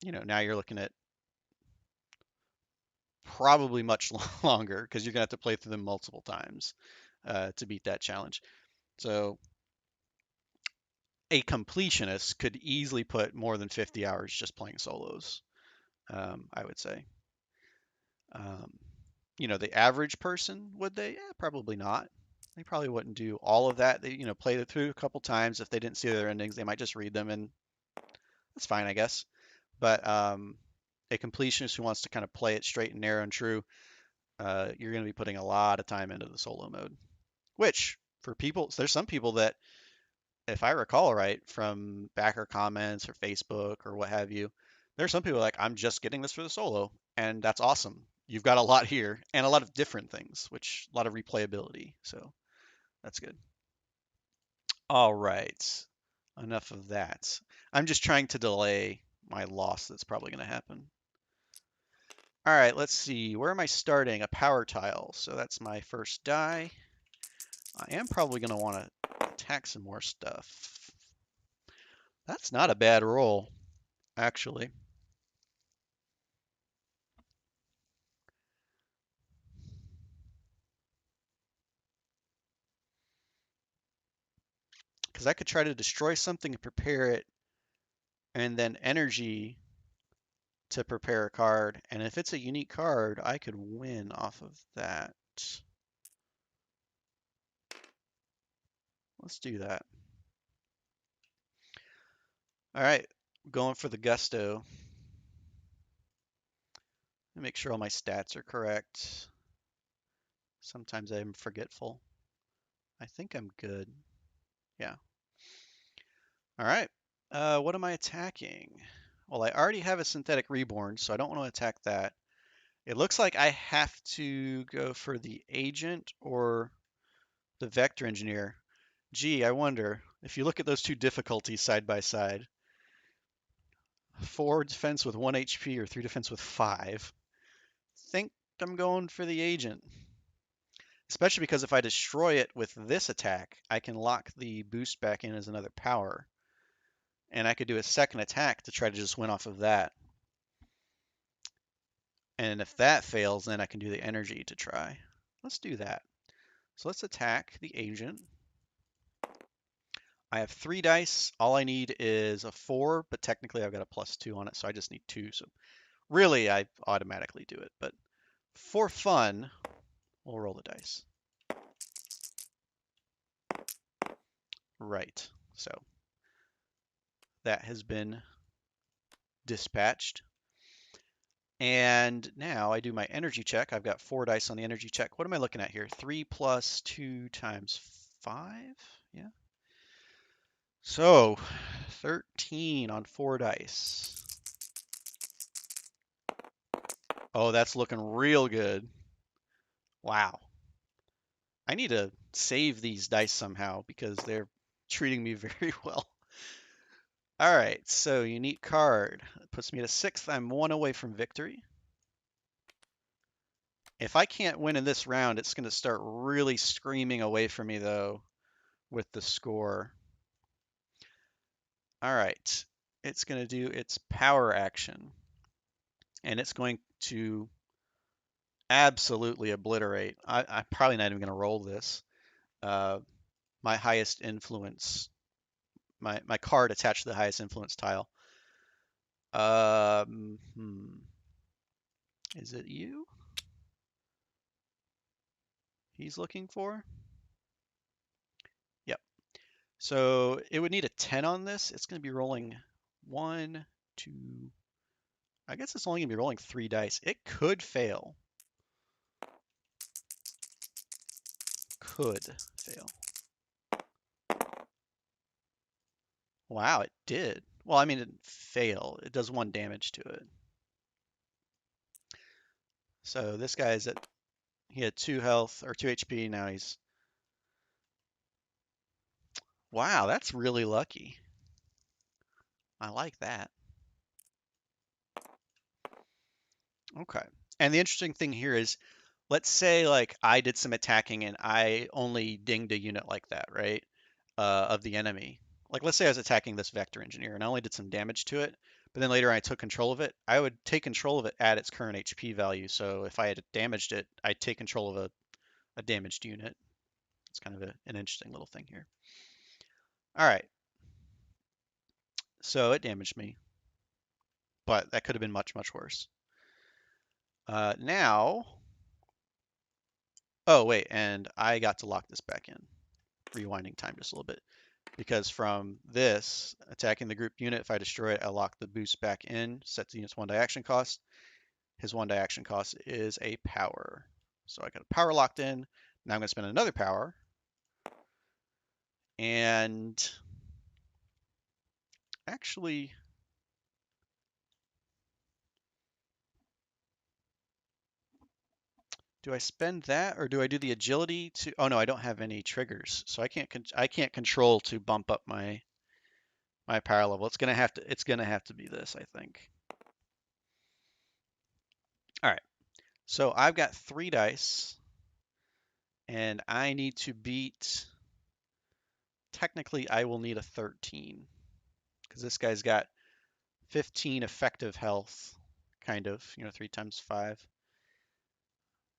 you're looking at probably much longer because you're gonna have to play through them multiple times to beat that challenge. So a completionist could easily put more than 50 hours just playing solos, I would say. Um, the average person, would they? Probably not. They probably wouldn't do all of that. They, play it through a couple times. If they didn't see their endings, they might just read them, and that's fine, I guess. But a completionist who wants to kind of play it straight and narrow and true, you're going to be putting a lot of time into the solo mode. Which, for people, there's some people that, if I recall right from backer comments or Facebook or what have you, there's some people like, I'm just getting this for the solo, and that's awesome. You've got a lot here and a lot of different things, which a lot of replayability. So that's good. All right. Enough of that. I'm just trying to delay my loss that's probably going to happen. All right, let's see. Where am I starting? A power tile. So that's my first die. I am probably going to want to attack some more stuff. That's not a bad roll, actually. Because I could try to destroy something and prepare it, and then energy to prepare a card. And if it's a unique card, I could win off of that. Let's do that. All right, going for the gusto. Make sure all my stats are correct. Sometimes I'm forgetful. I think I'm good. Yeah. All right. What am I attacking? Well, I already have a synthetic reborn, so I don't want to attack that. It looks like I have to go for the agent or the vector engineer. Gee, I wonder if you look at those two difficulties side by side, 4 defense with 1 HP or 3 defense with 5. Think I'm going for the agent. Especially because if I destroy it with this attack, I can lock the boost back in as another power. And I could do a second attack to try to just win off of that. And if that fails, then I can do the energy to try. Let's do that. So let's attack the agent. I have 3 dice. All I need is a 4, but technically I've got a +2 on it, so I just need 2. So really, I automatically do it. But for fun, we'll roll the dice. Right. So that has been dispatched. And now I do my energy check. I've got 4 dice on the energy check. What am I looking at here? 3 plus 2 times 5? Yeah. So 13 on 4 dice. Oh, that's looking real good. Wow. I need to save these dice somehow because they're treating me very well. All right, so unique card. It puts me at a 6th. I'm 1 away from victory. If I can't win in this round, it's going to start really screaming away from me, though, with the score. All right, it's going to do its power action, and it's going to absolutely obliterate. I'm probably not even going to roll this. My highest influence, my card attached to the highest influence tile. Is it you he's looking for? Yep. So it would need a 10 on this. It's going to be rolling 1, 2. I guess it's only going to be rolling 3 dice. It could fail. Could fail. Wow, it did. Well, I mean, it didn't fail. It does 1 damage to it. So this guy's at, he had 2 health or 2 HP. Now he's, wow, that's really lucky. I like that. Okay. And the interesting thing here is, let's say like I did some attacking and I only dinged a unit like that, right? Of the enemy. Like let's say I was attacking this vector engineer and I only did some damage to it, but then later I took control of it. I would take control of it at its current HP value. So if I had damaged it, I'd take control of a damaged unit. It's kind of an interesting little thing here. All right, so it damaged me, but that could have been much, much worse. Now, oh wait, and I got to lock this back in. Rewinding time just a little bit. Because from this, attacking the group unit, if I destroy it, I lock the boost back in, set the unit's 1-die action cost. His 1-die action cost is a power. So I got a power locked in. Now I'm going to spend another power. And actually, do I spend that or do I do the agility to? Oh no, I don't have any triggers, so I can't control to bump up my power level. It's gonna have to be this, I think. All right, so I've got 3 dice, and I need to beat. Technically, I will need a 13 because this guy's got 15 effective health, kind of, 3 times 5,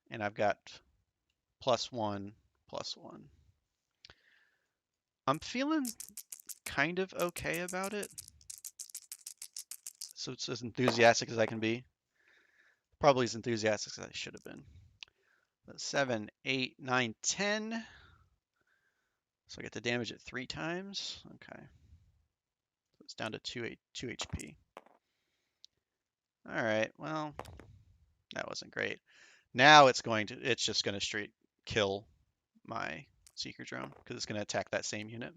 and I've got +1, +1. I'm feeling kind of okay about it. So it's as enthusiastic as I can be. Probably as enthusiastic as I should have been. 7, 8, 9, 10. So I get to damage it 3 times. Okay. So it's down to 2 HP. All right. Well, that wasn't great. Now it's just going to straight kill my seeker drone because it's going to attack that same unit.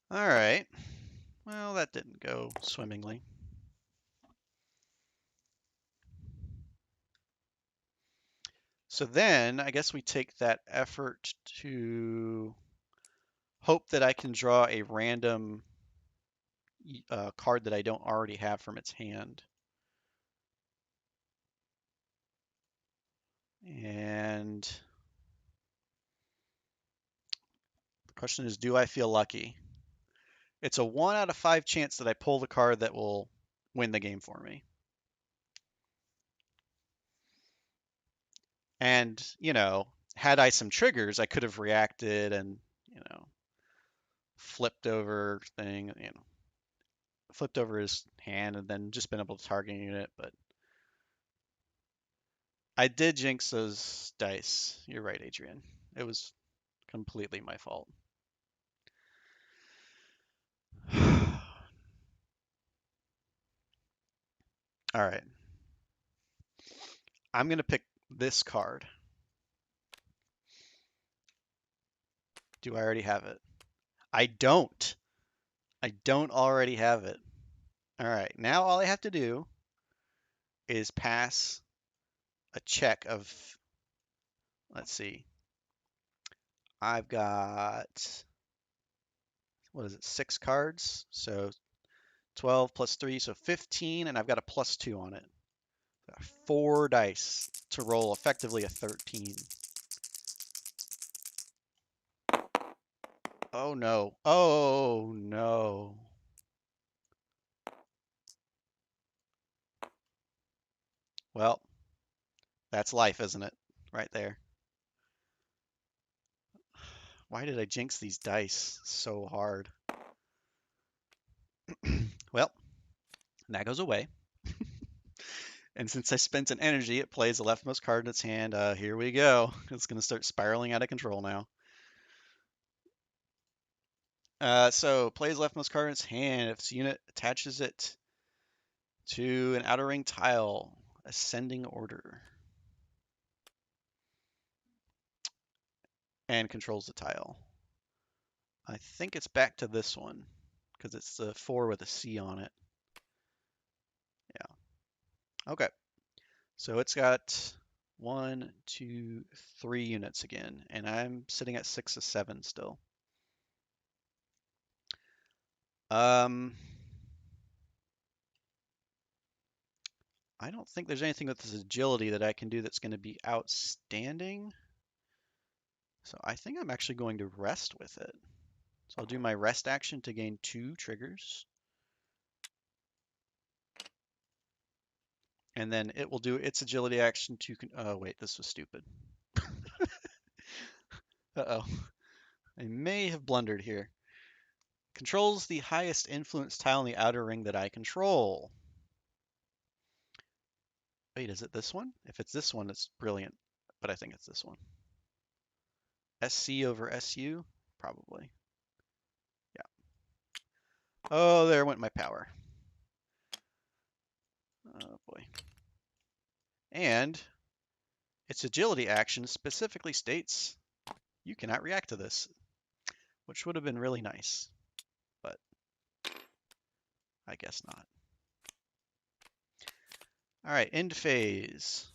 All right. Well, that didn't go swimmingly. So then I guess we take that effort to hope that I can draw a random card that I don't already have from its hand. And the question is, do I feel lucky? It's a 1 out of 5 chance that I pull the card that will win the game for me. And, had I some triggers, I could have reacted and, flipped over flipped over his hand and then just been able to target it. But I did jinx those dice. You're right, Adrian. It was completely my fault. All right. I'm going to pick this card. Do I already have it? I don't. I don't already have it. All right. Now all I have to do is pass a check of, let's see. I've got, what is it, 6 cards. So 12 plus 3, so 15, and I've got a +2 on it. 4 dice to roll effectively a 13. Oh no. Oh no. Well, that's life, isn't it? Right there. Why did I jinx these dice so hard? Well, that goes away. And since I spent an energy, it plays the leftmost card in its hand. Here we go. It's going to start spiraling out of control now. So plays leftmost card in its hand. If its unit attaches it to an outer ring tile, ascending order, and controls the tile. I think it's back to this one because it's the 4 with a C on it. Yeah. Okay. So it's got 1, 2, 3 units again, and I'm sitting at 6 of 7 still. I don't think there's anything with this agility that I can do that's going to be outstanding. So I think I'm actually going to rest with it. So I'll do my rest action to gain 2 triggers. And then it will do its agility action to, oh wait, this was stupid. Uh-oh, I may have blundered here. Controls the highest influence tile in the outer ring that I control. Wait, is it this one? If it's this one, it's brilliant, but I think it's this one. SC over SU? Probably. Yeah. Oh, there went my power. Oh boy. And its agility action specifically states you cannot react to this, which would have been really nice, but I guess not. All right, end phase.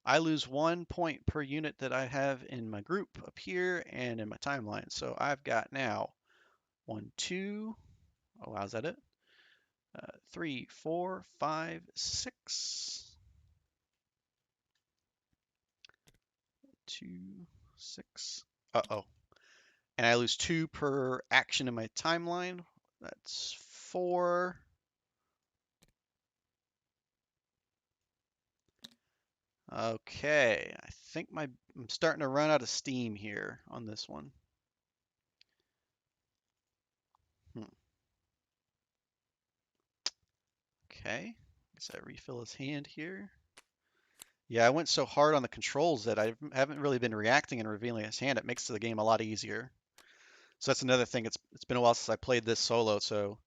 I lose 1 point per unit that I have in my group up here and in my timeline. So I've got now 1, 2, oh wow, is that it? 3, 4, 5, 6. 2, 6. Uh-oh. And I lose 2 per action in my timeline. That's 4. Okay, I think I'm starting to run out of steam here on this one. Okay, guess I refill his hand here. Yeah, I went so hard on the controls that I haven't really been reacting and revealing his hand. It makes the game a lot easier. So that's another thing. It's been a while since I played this solo, so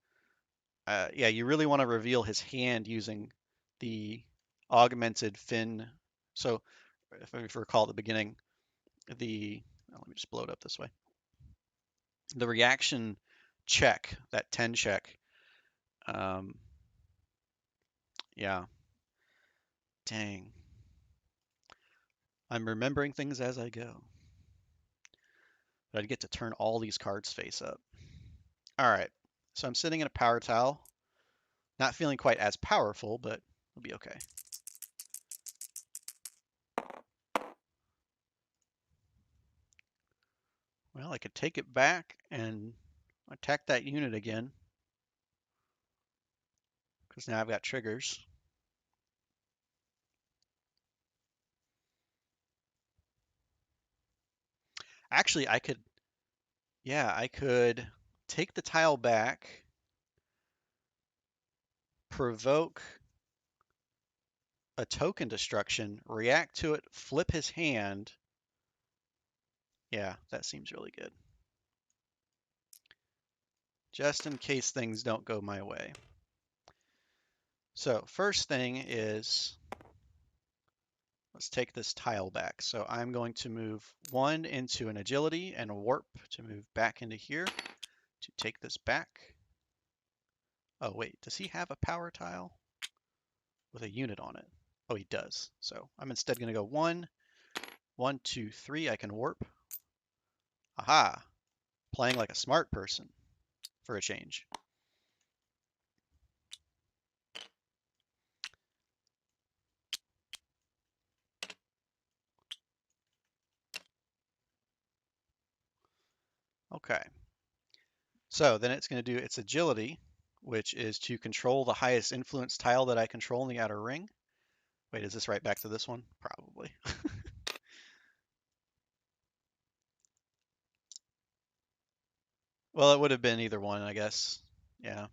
yeah, you really want to reveal his hand using the augmented fin. So if I recall at the beginning, let me just blow it up this way. The reaction check, that 10 check. Yeah. Dang. I'm remembering things as I go. But I'd get to turn all these cards face up. All right. So I'm sitting in a power tile. Not feeling quite as powerful, but it'll be okay. Well, I could take it back and attack that unit again, because now I've got triggers. Actually, I could take the tile back, provoke a token destruction, react to it, flip his hand. Yeah, that seems really good. Just in case things don't go my way. So first thing is, let's take this tile back. So I'm going to move 1 into an agility and a warp to move back into here to take this back. Oh wait, does he have a power tile with a unit on it? Oh, he does. So I'm instead going to go 1, 1, 2, 3. I can warp. Aha! Playing like a smart person for a change. Okay. So then it's going to do its agility, which is to control the highest influence tile that I control in the outer ring. Wait, is this right back to this one? Probably. Well, it would have been either one, I guess. Yeah.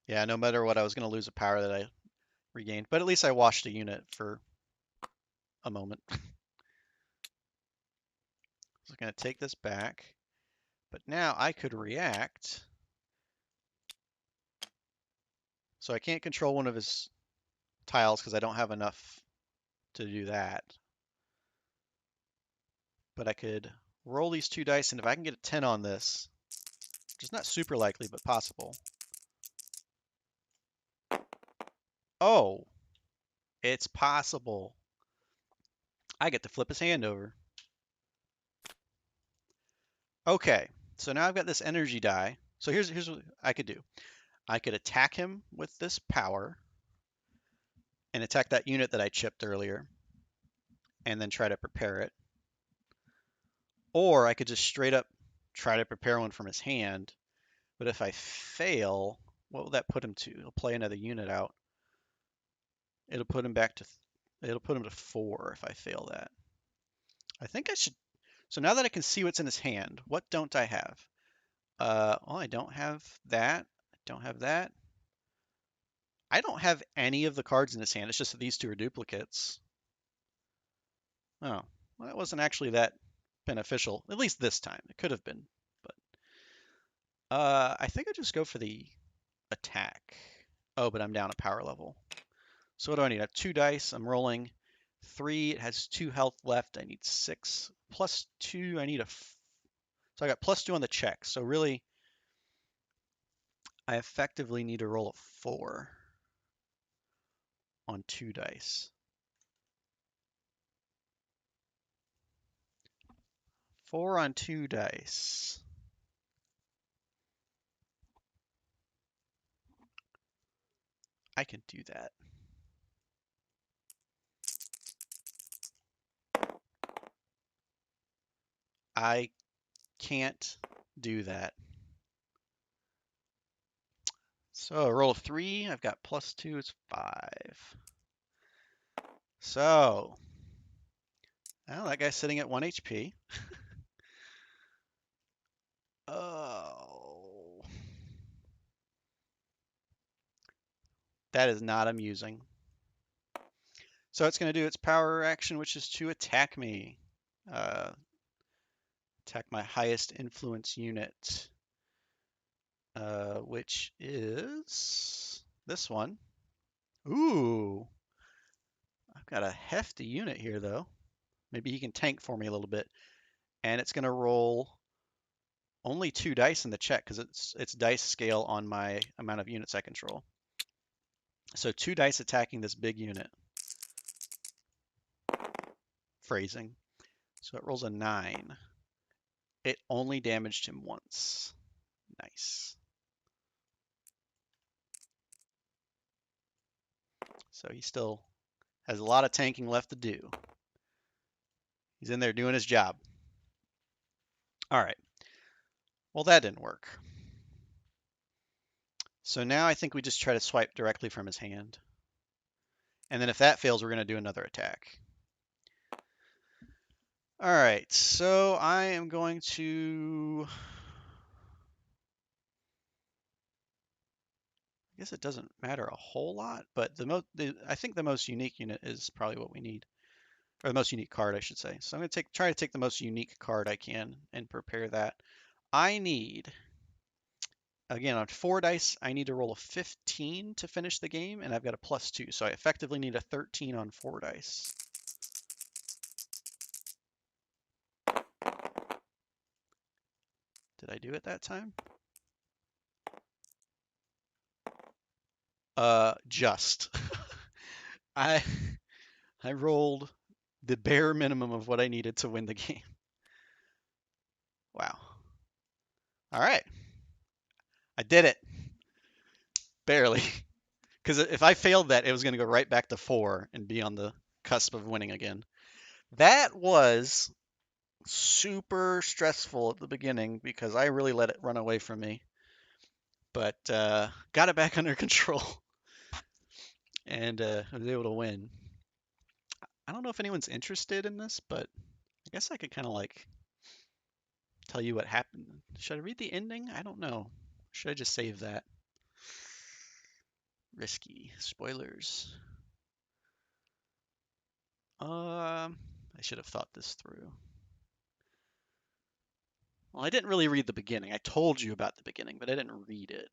Yeah, no matter what, I was going to lose a power that I regained. But at least I washed a unit for a moment. So I'm going to take this back. But now I could react. So I can't control one of his tiles because I don't have enough to do that. But I could roll these 2 dice, and if I can get a 10 on this, which is not super likely, but possible. Oh, it's possible. I get to flip his hand over. Okay, so now I've got this energy die. So here's what I could do. I could attack him with this power and attack that unit that I chipped earlier and then try to prepare it. Or I could just straight up try to prepare one from his hand. But if I fail, what will that put him to? He'll play another unit out. It'll put him back to, it'll put him to 4 if I fail that. I think I should, so now that I can see what's in his hand, what don't I have? Well, I don't have that. I don't have that. I don't have any of the cards in his hand. It's just that these 2 are duplicates. Oh, well, that wasn't actually that beneficial, at least this time. It could have been, but I think I just go for the attack. Oh, but I'm down a power level. So what do I need? I have 2 dice. I'm rolling 3. It has 2 health left. I need 6 plus 2. I need so I got plus 2 on the check. So really, I effectively need to roll a 4 on 2 dice. 4 on 2 dice. I can do that. I can't do that. So I roll a 3. I've got plus 2. It's 5. So, well, that guy's sitting at 1 HP. Oh, that is not amusing. So it's going to do its power action, which is to attack me. Attack my highest influence unit, which is this one. Ooh, I've got a hefty unit here, though. Maybe he can tank for me a little bit. And it's going to roll only 2 dice in the check because it's dice scale on my amount of units I control. So 2 dice attacking this big unit. Phrasing. So it rolls a 9. It only damaged him once. Nice. So he still has a lot of tanking left to do. He's in there doing his job. All right. Well, that didn't work. So now I think we just try to swipe directly from his hand. And then if that fails, we're going to do another attack. All right. So I am going to... I guess it doesn't matter a whole lot, but I think the most unique unit is probably what we need. Or the most unique card, I should say. So I'm going to try to take the most unique card I can and prepare that. I need, again, on 4 dice, I need to roll a 15 to finish the game, and I've got a plus 2. So I effectively need a 13 on 4 dice. Did I do it that time? Just. I rolled the bare minimum of what I needed to win the game. Wow. All right. I did it. Barely. Because if I failed that, it was going to go right back to 4 and be on the cusp of winning again. That was super stressful at the beginning because I really let it run away from me. But got it back under control and was able to win. I don't know if anyone's interested in this, but I guess I could kind of like tell you what happened. Should I read the ending? I don't know. Should I just save that? Risky. Spoilers. I should have thought this through. Well, I didn't really read the beginning. I told you about the beginning, but I didn't read it.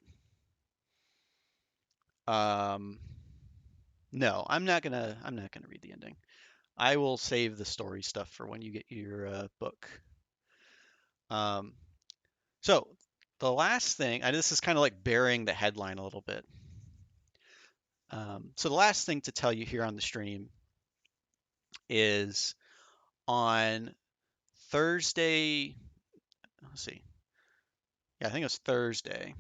No, I'm not gonna read the ending. I will save the story stuff for when you get your book. So the last thing, and this is kind of like burying the headline a little bit. So the last thing to tell you here on the stream is on Thursday. Let's see. Yeah, I think it was Thursday.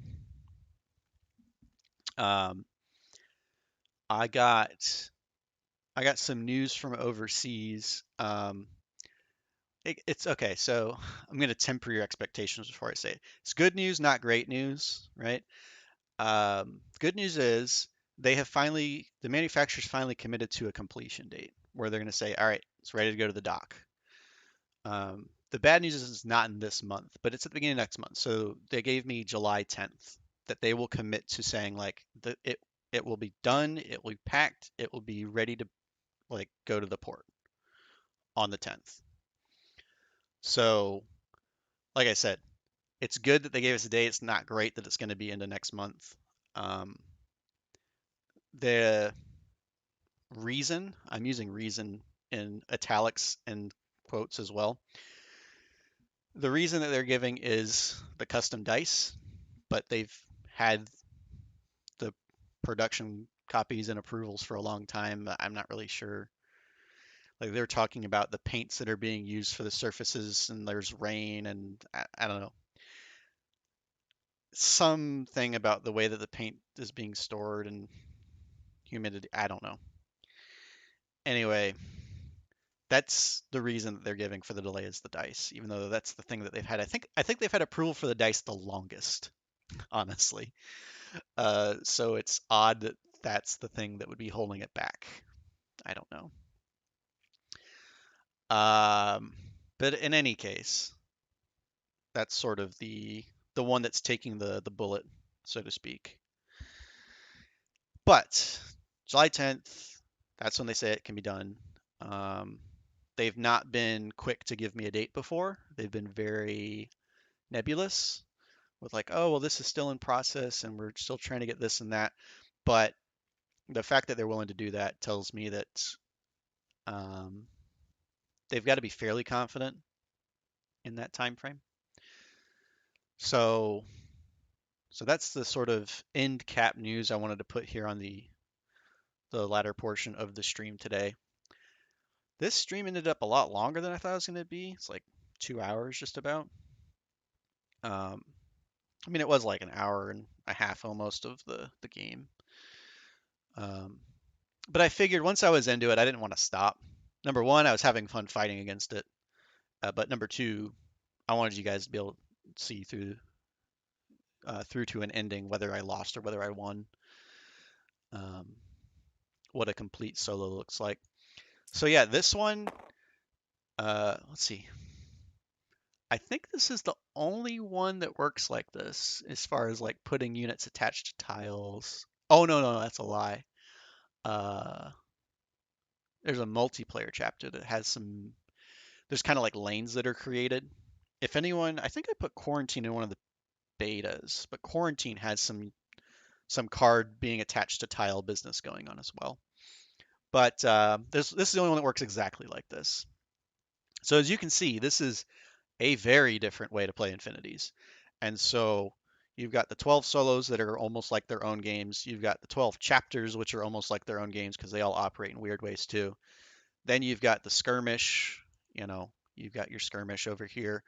I got some news from overseas. it's okay. So I'm going to temper your expectations before I say it. It's good news, not great news, right? Good news is the manufacturer's finally committed to a completion date where they're going to say, all right, it's ready to go to the dock. The bad news is it's not in this month, but it's at the beginning of next month. So they gave me July 10th that they will commit to saying like it will be done, it will be packed, it will be ready to like go to the port on the 10th. So, like I said, it's good that they gave us a date. It's not great that it's going to be into next month. Um, the reason, I'm using reason in italics and quotes as well. The reason that they're giving is the custom dice, but they've had the production copies and approvals for a long time. I'm not really sure. Like they're talking about the paints that are being used for the surfaces, and there's rain, and I don't know. Something about the way that the paint is being stored and humidity. I don't know. Anyway, that's the reason that they're giving for the delay is the dice, even though that's the thing that they've had. I think they've had approval for the dice the longest, honestly. So it's odd that that's the thing that would be holding it back. I don't know. Um, but in any case, that's sort of the one that's taking the bullet, so to speak. But July 10th, that's when they say it can be done. Um, they've not been quick to give me a date before. They've been very nebulous with like, oh, well, this is still in process and we're still trying to get this and that. But the fact that they're willing to do that tells me that um, they've got to be fairly confident in that time frame. So, so that's the sort of end cap news I wanted to put here on the latter portion of the stream today. This stream ended up a lot longer than I thought it was going to be. It's like 2 hours just about. Um, I mean, it was like an hour and a half almost of the game. Um, but I figured once I was into it, I didn't want to stop. Number one, I was having fun fighting against it. But number two, I wanted you guys to be able to see through to an ending, whether I lost or whether I won. Um, what a complete solo looks like. So yeah, this one. Let's see. I think this is the only one that works like this as far as like putting units attached to tiles. Oh no, that's a lie. Uh, there's a multiplayer chapter that has some. There's kind of like lanes that are created. If anyone, I think I put quarantine in one of the betas, but quarantine has some card being attached to tile business going on as well. But this is the only one that works exactly like this. So as you can see, this is a very different way to play Infinities. And so you've got the 12 solos that are almost like their own games. You've got the 12 chapters, which are almost like their own games because they all operate in weird ways too. Then you've got the skirmish, you've got your skirmish over here,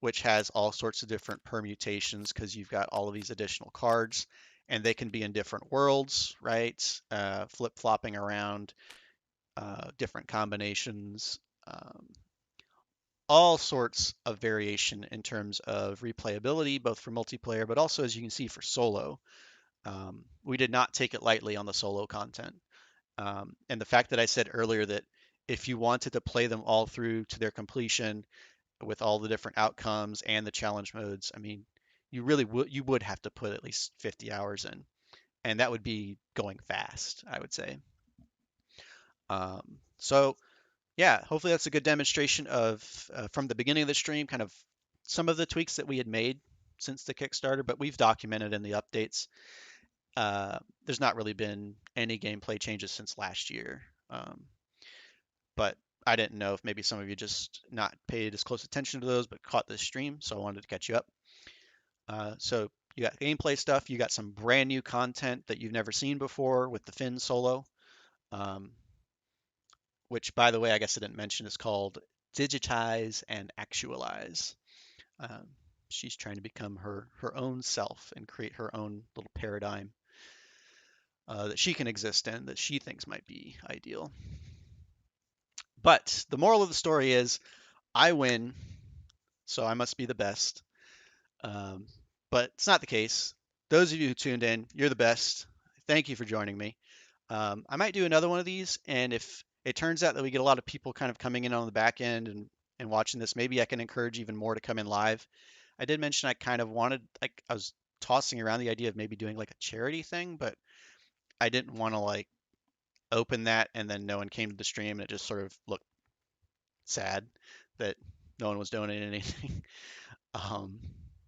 which has all sorts of different permutations because you've got all of these additional cards and they can be in different worlds, right? Flip-flopping around, different combinations. All sorts of variation in terms of replayability, both for multiplayer, but also, as you can see, for solo. We did not take it lightly on the solo content. And the fact that I said earlier that if you wanted to play them all through to their completion with all the different outcomes and the challenge modes, I mean, you would have to put at least 50 hours in, and that would be going fast, I would say. So yeah, hopefully that's a good demonstration of from the beginning of the stream, kind of some of the tweaks that we had made since the Kickstarter, but we've documented in the updates. There's not really been any gameplay changes since last year, but I didn't know if maybe some of you just not paid as close attention to those, but caught this stream, so I wanted to catch you up. So you got gameplay stuff, you got some brand new content that you've never seen before with the Finn solo. Um, which, by the way, I guess I didn't mention, is called Digitize and Actualize. Um, she's trying to become her own self and create her own little paradigm that she can exist in that she thinks might be ideal. But the moral of the story is I win, so I must be the best. Um, but it's not the case. Those of you who tuned in, you're the best. Thank you for joining me. I might do another one of these, and if it turns out that we get a lot of people kind of coming in on the back end and watching this, maybe I can encourage even more to come in live. I did mention I kind of wanted, like, I was tossing around the idea of maybe doing like a charity thing, but I didn't want to like open that and then no one came to the stream and it just sort of looked sad that no one was donating anything. Um,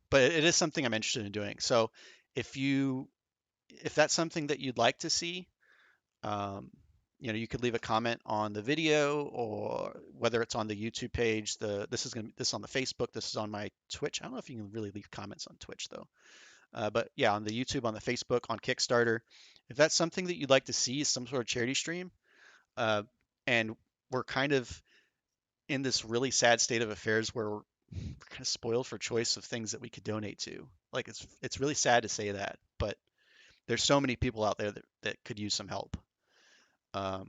but it is something I'm interested in doing. So if you if that's something that you'd like to see, um, you could leave a comment on the video or whether it's on the YouTube page. This is on the Facebook. This is on my Twitch. I don't know if you can really leave comments on Twitch though. But yeah, on the YouTube, on the Facebook, on Kickstarter. If that's something that you'd like to see, some sort of charity stream, uh, and we're kind of in this really sad state of affairs where we're kind of spoiled for choice of things that we could donate to. Like it's really sad to say that, but there's so many people out there that could use some help, of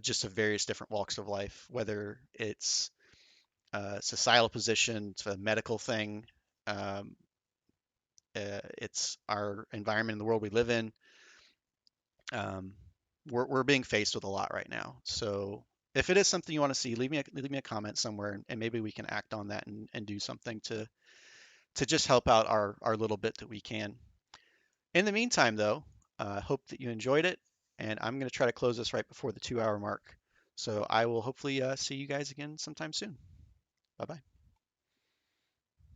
just of various different walks of life, whether it's a societal position, it's a medical thing, um, it's our environment in the world we live in. Um, we're being faced with a lot right now. So if it is something you want to see, leave me a comment somewhere, and maybe we can act on that and do something to just help out our little bit that we can. In the meantime, though, I hope that you enjoyed it, and I'm going to try to close this right before the 2 hour mark. So I will hopefully see you guys again sometime soon. Bye bye.